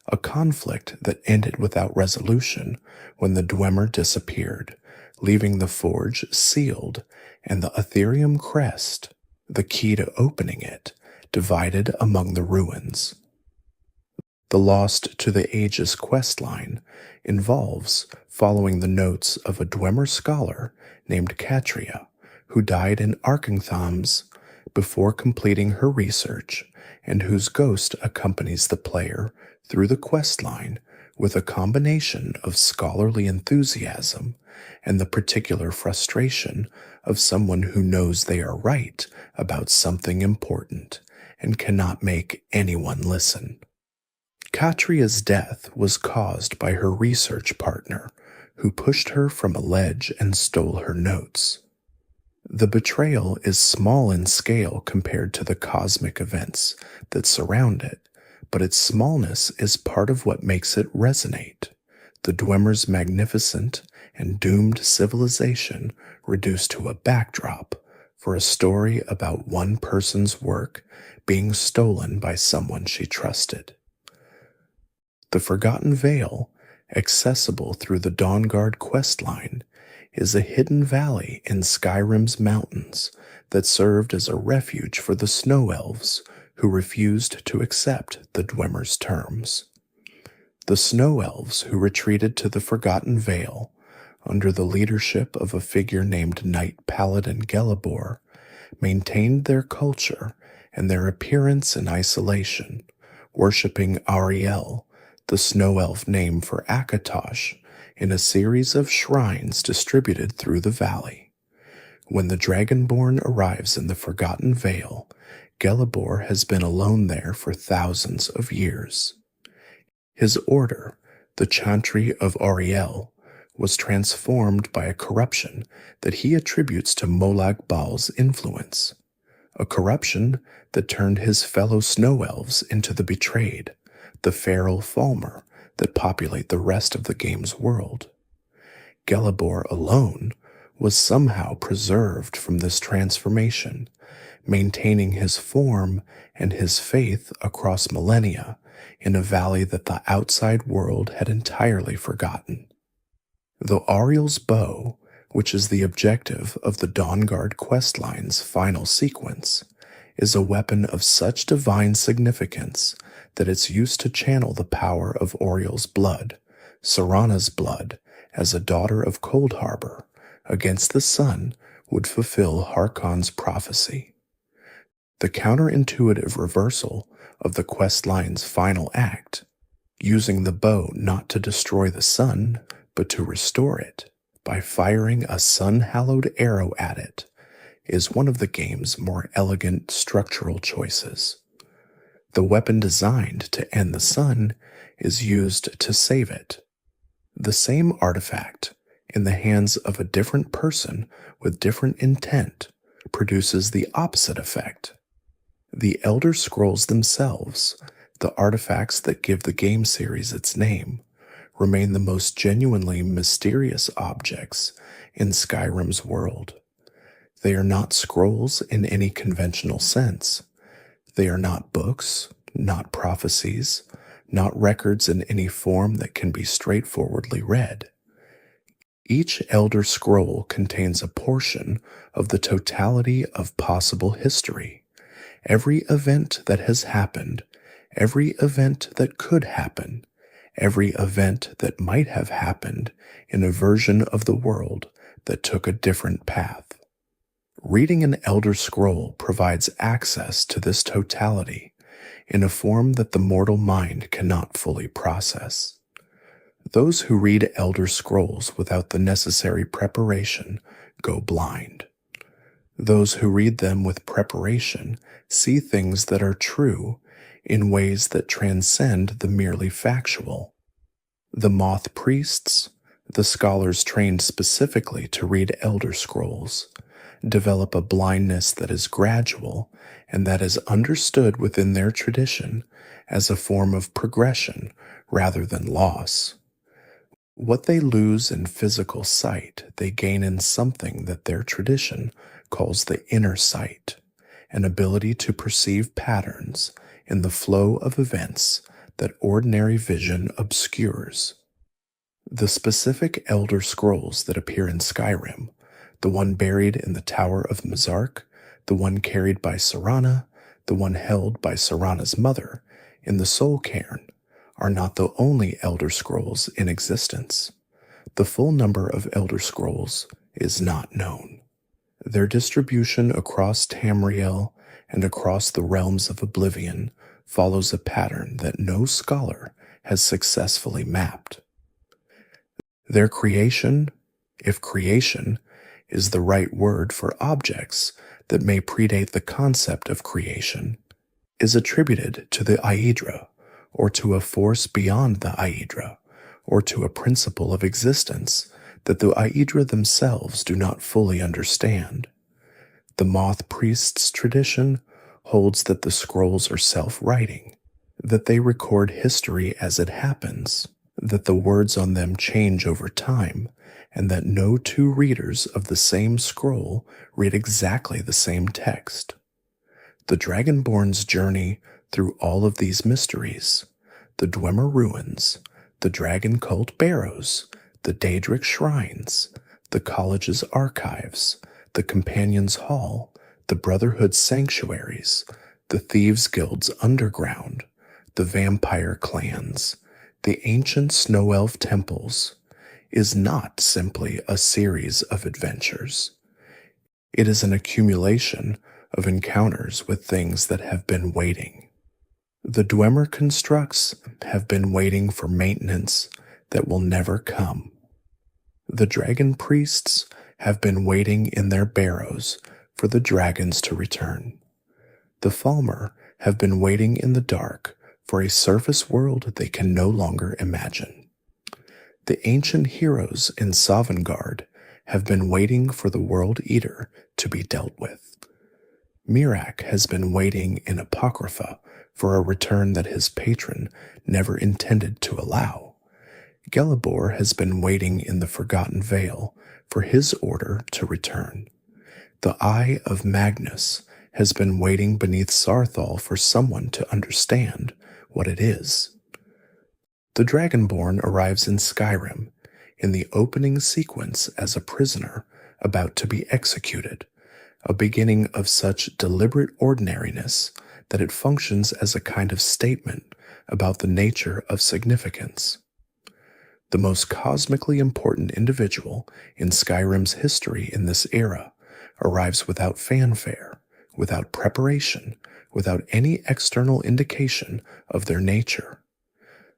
a conflict that ended without resolution when the Dwemer disappeared, leaving the forge sealed and the Aetherium crest, the key to opening it, divided among the ruins. The Lost to the Ages questline involves following the notes of a Dwemer scholar named Catria, who died in Arkenthams before completing her research, and whose ghost accompanies the player through the questline with a combination of scholarly enthusiasm and the particular frustration of someone who knows they are right about something important and cannot make anyone listen. Catria's death was caused by her research partner, who pushed her from a ledge and stole her notes. The betrayal is small in scale compared to the cosmic events that surround it, but its smallness is part of what makes it resonate. The Dwemer's magnificent and doomed civilization reduced to a backdrop for a story about one person's work being stolen by someone she trusted. The Forgotten Vale, accessible through the Dawnguard questline, is a hidden valley in Skyrim's mountains that served as a refuge for the Snow Elves who refused to accept the Dwemer's terms. The Snow Elves who retreated to the Forgotten Vale under the leadership of a figure named Knight Paladin Gauldur maintained their culture and their appearance in isolation, worshipping Ariel, the Snow Elf name for Akatosh, in a series of shrines distributed through the valley. When the Dragonborn arrives in the Forgotten Vale, Gauldur has been alone there for thousands of years. His order, the Chantry of Ariel, was transformed by a corruption that he attributes to Molag Bal's influence, a corruption that turned his fellow Snow Elves into the betrayed, the feral Falmer that populate the rest of the game's world. Gauldur alone was somehow preserved from this transformation, maintaining his form and his faith across millennia in a valley that the outside world had entirely forgotten. Though Ariel's bow, which is the objective of the Dawnguard questline's final sequence, is a weapon of such divine significance that it's used to channel the power of Oriel's blood, Serana's blood, as a daughter of Cold Harbor, against the sun would fulfill Harkon's prophecy. The counterintuitive reversal of the questline's final act, using the bow not to destroy the sun, but to restore it by firing a sun-hallowed arrow at it, is one of the game's more elegant structural choices. The weapon designed to end the sun is used to save it. The same artifact, in the hands of a different person with different intent, produces the opposite effect. The Elder Scrolls themselves, the artifacts that give the game series its name, remain the most genuinely mysterious objects in Skyrim's world. They are not scrolls in any conventional sense. They are not books, not prophecies, not records in any form that can be straightforwardly read. Each Elder Scroll contains a portion of the totality of possible history. Every event that has happened, every event that could happen, every event that might have happened in a version of the world that took a different path. Reading an Elder Scroll provides access to this totality in a form that the mortal mind cannot fully process. Those who read Elder Scrolls without the necessary preparation go blind. Those who read them with preparation see things that are true in ways that transcend the merely factual. The moth priests, the scholars trained specifically to read Elder Scrolls, develop a blindness that is gradual and that is understood within their tradition as a form of progression rather than loss. What they lose in physical sight, they gain in something that their tradition calls the inner sight, an ability to perceive patterns in the flow of events that ordinary vision obscures. The specific Elder Scrolls that appear in Skyrim, the one buried in the Tower of Mizark, the one carried by Serana, the one held by Serana's mother in the Soul Cairn, are not the only Elder Scrolls in existence. The full number of Elder Scrolls is not known. Their distribution across Tamriel and across the realms of Oblivion follows a pattern that no scholar has successfully mapped. Their creation, if creation is the right word for objects that may predate the concept of creation, is attributed to the Aedra, or to a force beyond the Aedra, or to a principle of existence that the Aedra themselves do not fully understand. The Moth Priest's tradition holds that the scrolls are self-writing, that they record history as it happens, that the words on them change over time, and that no two readers of the same scroll read exactly the same text. The Dragonborn's journey through all of these mysteries, the Dwemer ruins, the Dragon Cult barrows, the Daedric shrines, the college's archives, the Companion's Hall, the Brotherhood's sanctuaries, the Thieves' Guild's underground, the vampire clans, the ancient Snow Elf temples, is not simply a series of adventures. It is an accumulation of encounters with things that have been waiting. The Dwemer constructs have been waiting for maintenance that will never come. The dragon priests have been waiting in their barrows for the dragons to return. The Falmer have been waiting in the dark for a surface world they can no longer imagine. The ancient heroes in Sovngarde have been waiting for the World Eater to be dealt with. Mirak has been waiting in Apocrypha for a return that his patron never intended to allow. Gelibor has been waiting in the Forgotten Vale for his order to return. The Eye of Magnus has been waiting beneath Sarthal for someone to understand what it is. The Dragonborn arrives in Skyrim in the opening sequence as a prisoner about to be executed, a beginning of such deliberate ordinariness that it functions as a kind of statement about the nature of significance. The most cosmically important individual in Skyrim's history in this era arrives without fanfare, without preparation, without any external indication of their nature.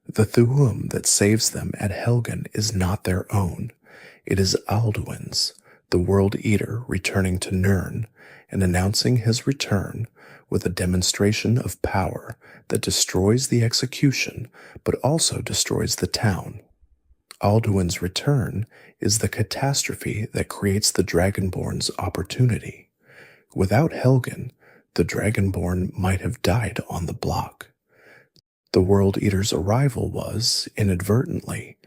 The Thu'um that saves them at Helgen is not their own. It is Alduin's, the World Eater returning to Nirn and announcing his return with a demonstration of power that destroys the execution but also destroys the town. Alduin's return is the catastrophe that creates the Dragonborn's opportunity. Without Helgen, the Dragonborn might have died on the block. The World Eater's arrival was, inadvertently,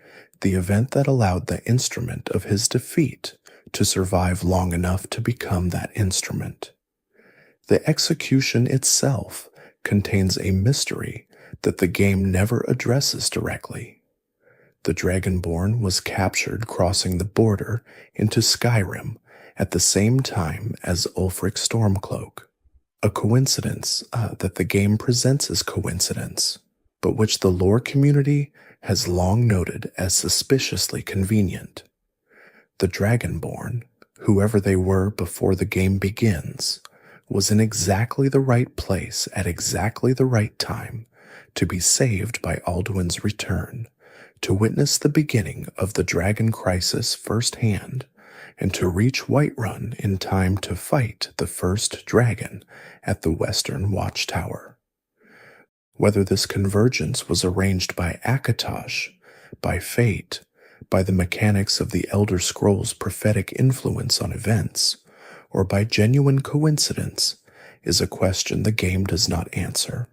the event that allowed the instrument of his defeat to survive long enough to become that instrument. The execution itself contains a mystery that the game never addresses directly. The Dragonborn was captured crossing the border into Skyrim at the same time as Ulfric Stormcloak, a coincidence that the game presents as coincidence, but which the lore community has long noted as suspiciously convenient. The Dragonborn, whoever they were before the game begins, was in exactly the right place at exactly the right time to be saved by Alduin's return, to witness the beginning of the dragon crisis firsthand, and to reach Whiterun in time to fight the first dragon at the Western Watchtower. Whether this convergence was arranged by Akatosh, by fate, by the mechanics of the Elder Scrolls' prophetic influence on events, or by genuine coincidence, is a question the game does not answer.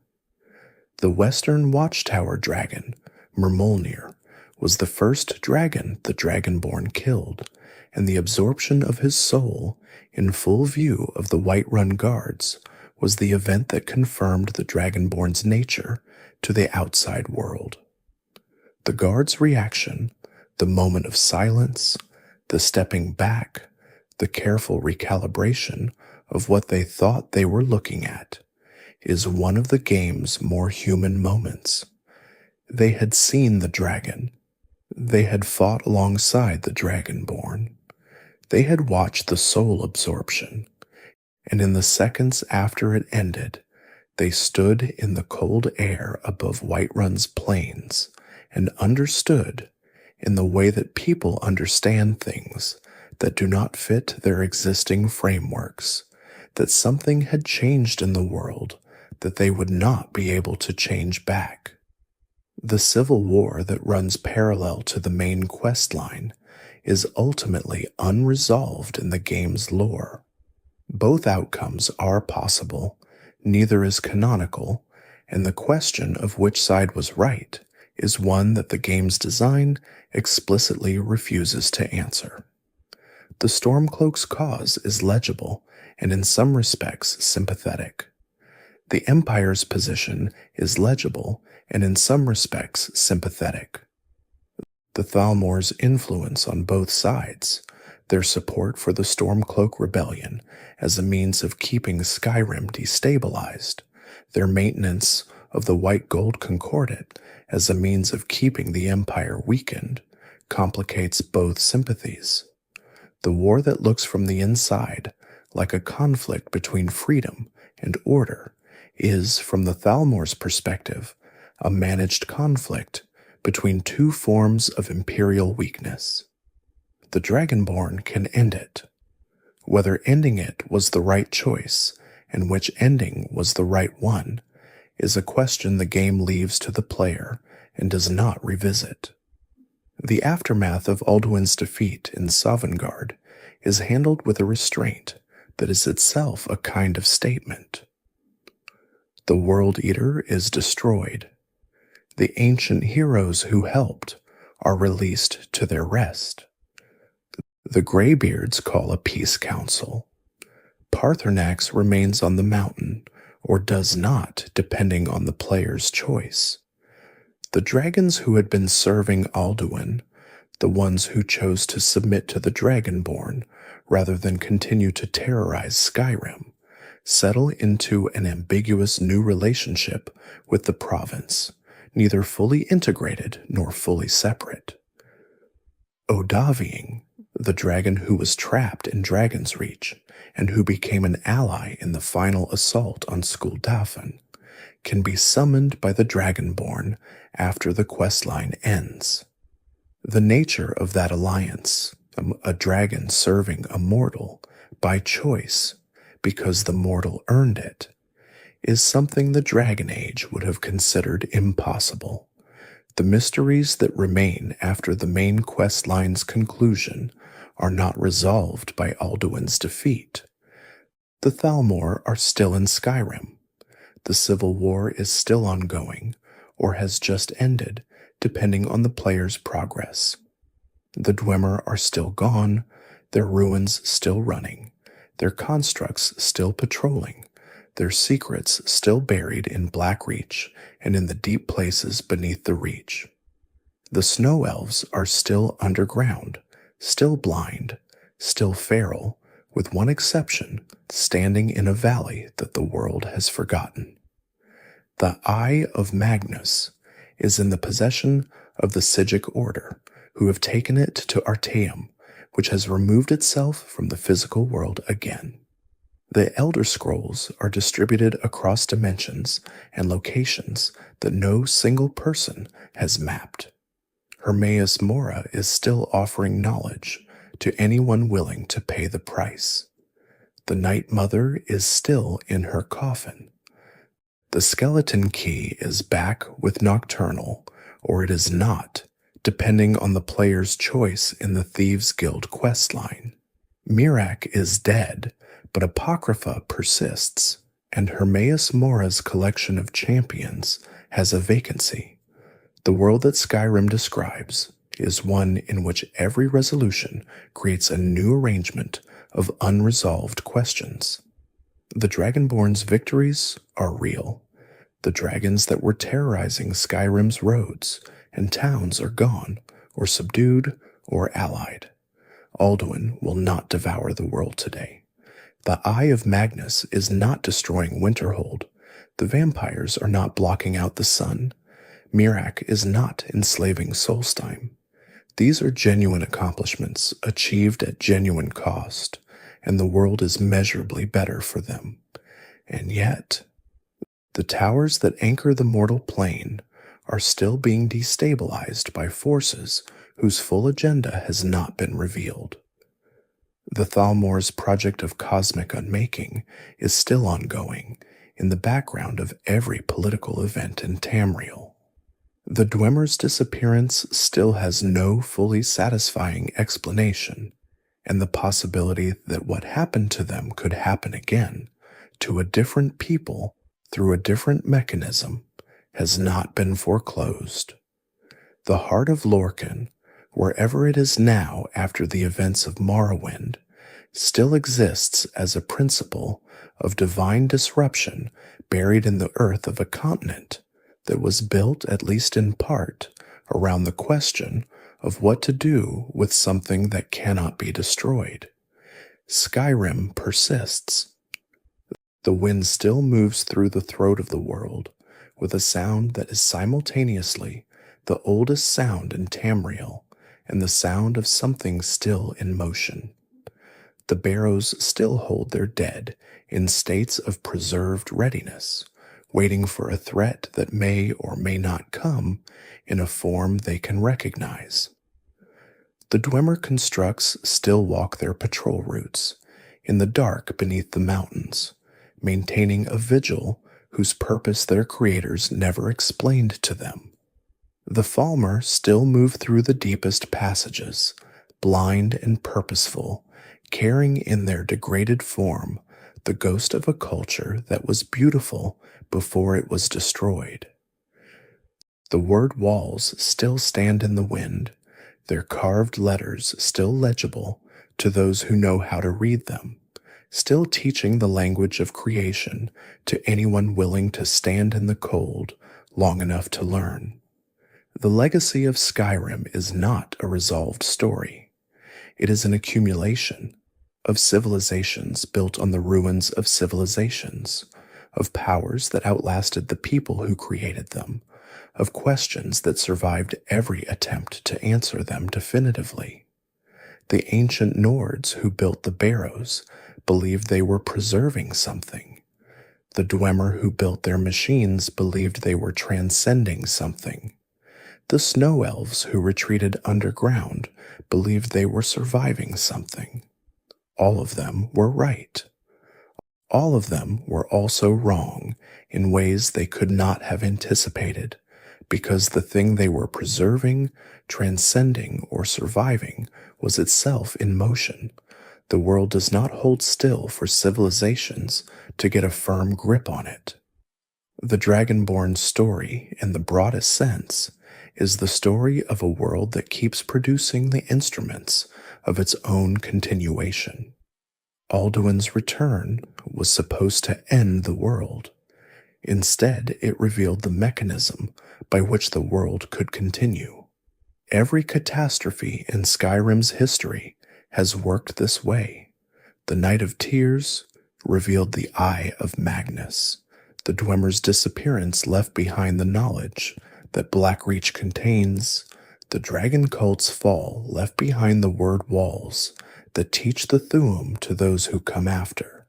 The Western Watchtower dragon, Mermolnir, was the first dragon the Dragonborn killed, and the absorption of his soul, in full view of the Whiterun guards, was the event that confirmed the Dragonborn's nature to the outside world. The guard's reaction, the moment of silence, the stepping back, the careful recalibration of what they thought they were looking at, is one of the game's more human moments. They had seen the dragon. They had fought alongside the Dragonborn. They had watched the soul absorption, and in the seconds after it ended, they stood in the cold air above Whiterun's plains and understood, in the way that people understand things that do not fit their existing frameworks, that something had changed in the world that they would not be able to change back. The civil war that runs parallel to the main quest line is ultimately unresolved in the game's lore. Both outcomes are possible, neither is canonical, and the question of which side was right is one that the game's design explicitly refuses to answer. The Stormcloak's cause is legible and in some respects sympathetic. The Empire's position is legible and in some respects sympathetic. The Falmer's influence on both sides, their support for the Stormcloak rebellion as a means of keeping Skyrim destabilized, their maintenance of the White Gold Concordat as a means of keeping the Empire weakened, complicates both sympathies. The war that looks from the inside like a conflict between freedom and order is, from the Falmer's perspective, a managed conflict between two forms of imperial weakness. The Dragonborn can end it. Whether ending it was the right choice and which ending was the right one is a question the game leaves to the player and does not revisit. The aftermath of Alduin's defeat in Sovngarde is handled with a restraint that is itself a kind of statement. The World Eater is destroyed. The ancient heroes who helped are released to their rest. The Greybeards call a peace council. Paarthurnax remains on the mountain, or does not, depending on the player's choice. The dragons who had been serving Alduin, the ones who chose to submit to the Dragonborn rather than continue to terrorize Skyrim, settle into an ambiguous new relationship with the province, neither fully integrated nor fully separate. Odaviing, the dragon who was trapped in Dragon's Reach and who became an ally in the final assault on Skuldafn, can be summoned by the Dragonborn after the questline ends. The nature of that alliance, a dragon serving a mortal by choice because the mortal earned it, is something the Dragon Age would have considered impossible. The mysteries that remain after the main quest line's conclusion are not resolved by Alduin's defeat. The Falmer are still in Skyrim. The civil war is still ongoing, or has just ended, depending on the player's progress. The Dwemer are still gone, their ruins still running, their constructs still patrolling, their secrets still buried in Blackreach and in the deep places beneath the Reach. The Snow Elves are still underground, still blind, still feral, with one exception, standing in a valley that the world has forgotten. The Eye of Magnus is in the possession of the Psijic Order, who have taken it to Artaeum, which has removed itself from the physical world again. The Elder Scrolls are distributed across dimensions and locations that no single person has mapped. Hermaeus Mora is still offering knowledge to anyone willing to pay the price. The Night Mother is still in her coffin. The Skeleton Key is back with Nocturnal, or it is not, depending on the player's choice in the Thieves' Guild questline. Mirak is dead, but Apocrypha persists, and Hermaeus Mora's collection of champions has a vacancy. The world that Skyrim describes is one in which every resolution creates a new arrangement of unresolved questions. The Dragonborn's victories are real. The dragons that were terrorizing Skyrim's roads and towns are gone, or subdued, or allied. Alduin will not devour the world today. The Eye of Magnus is not destroying Winterhold. The vampires are not blocking out the sun. Mirak is not enslaving Solstheim. These are genuine accomplishments achieved at genuine cost, and the world is measurably better for them. And yet, the towers that anchor the mortal plane are still being destabilized by forces whose full agenda has not been revealed. The Falmer's project of cosmic unmaking is still ongoing in the background of every political event in Tamriel. The Dwemer's disappearance still has no fully satisfying explanation, and the possibility that what happened to them could happen again to a different people through a different mechanism has not been foreclosed. The heart of Lorcan, wherever it is now after the events of Morrowind, still exists as a principle of divine disruption buried in the earth of a continent that was built, at least in part, around the question of what to do with something that cannot be destroyed. Skyrim persists. The wind still moves through the throat of the world with a sound that is simultaneously the oldest sound in Tamriel and the sound of something still in motion. The barrows still hold their dead in states of preserved readiness, waiting for a threat that may or may not come in a form they can recognize. The Dwemer constructs still walk their patrol routes in the dark beneath the mountains, maintaining a vigil whose purpose their creators never explained to them. The Falmer still move through the deepest passages, blind and purposeful, carrying in their degraded form the ghost of a culture that was beautiful before it was destroyed. The word walls still stand in the wind, their carved letters still legible to those who know how to read them, still teaching the language of creation to anyone willing to stand in the cold long enough to learn. The legacy of Skyrim is not a resolved story. It is an accumulation of civilizations built on the ruins of civilizations, of powers that outlasted the people who created them, of questions that survived every attempt to answer them definitively. The ancient Nords who built the barrows believed they were preserving something. The Dwemer who built their machines believed they were transcending something. The Snow Elves who retreated underground believed they were surviving something. All of them were right. All of them were also wrong in ways they could not have anticipated, because the thing they were preserving, transcending, or surviving was itself in motion. The world does not hold still for civilizations to get a firm grip on it. The Dragonborn story, in the broadest sense, is the story of a world that keeps producing the instruments of its own continuation. Alduin's return was supposed to end the world. Instead, it revealed the mechanism by which the world could continue. Every catastrophe in Skyrim's history has worked this way. The Night of Tears revealed the Eye of Magnus. The Dwemer's disappearance left behind the knowledge that Blackreach contains. The dragon cult's fall left behind the word walls that teach the Thuum to those who come after.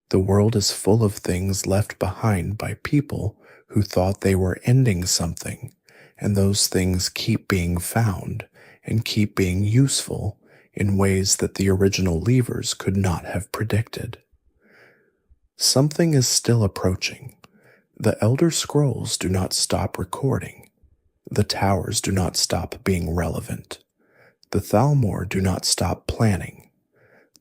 The world is full of things left behind by people who thought they were ending something, and those things keep being found and keep being useful in ways that the original leavers could not have predicted. Something is still approaching. The Elder Scrolls do not stop recording. The towers do not stop being relevant. The Thalmor do not stop planning.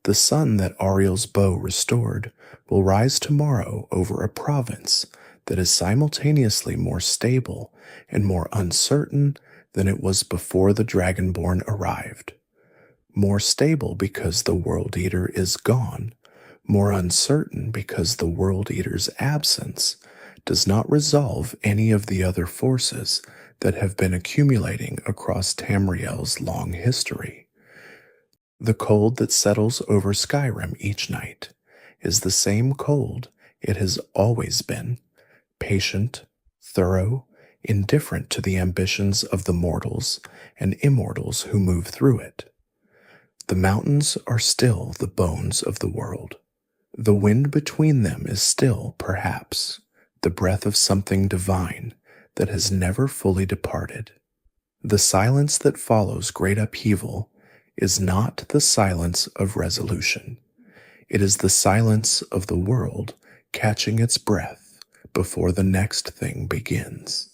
The sun that Ariel's bow restored will rise tomorrow over a province that is simultaneously more stable and more uncertain than it was before the Dragonborn arrived. More stable because the World Eater is gone, more uncertain because the World Eater's absence does not resolve any of the other forces that have been accumulating across Tamriel's long history. The cold that settles over Skyrim each night is the same cold it has always been, patient, thorough, indifferent to the ambitions of the mortals and immortals who move through it. The mountains are still the bones of the world. The wind between them is still, perhaps, the breath of something divine that has never fully departed. The silence that follows great upheaval is not the silence of resolution. It is the silence of the world catching its breath before the next thing begins.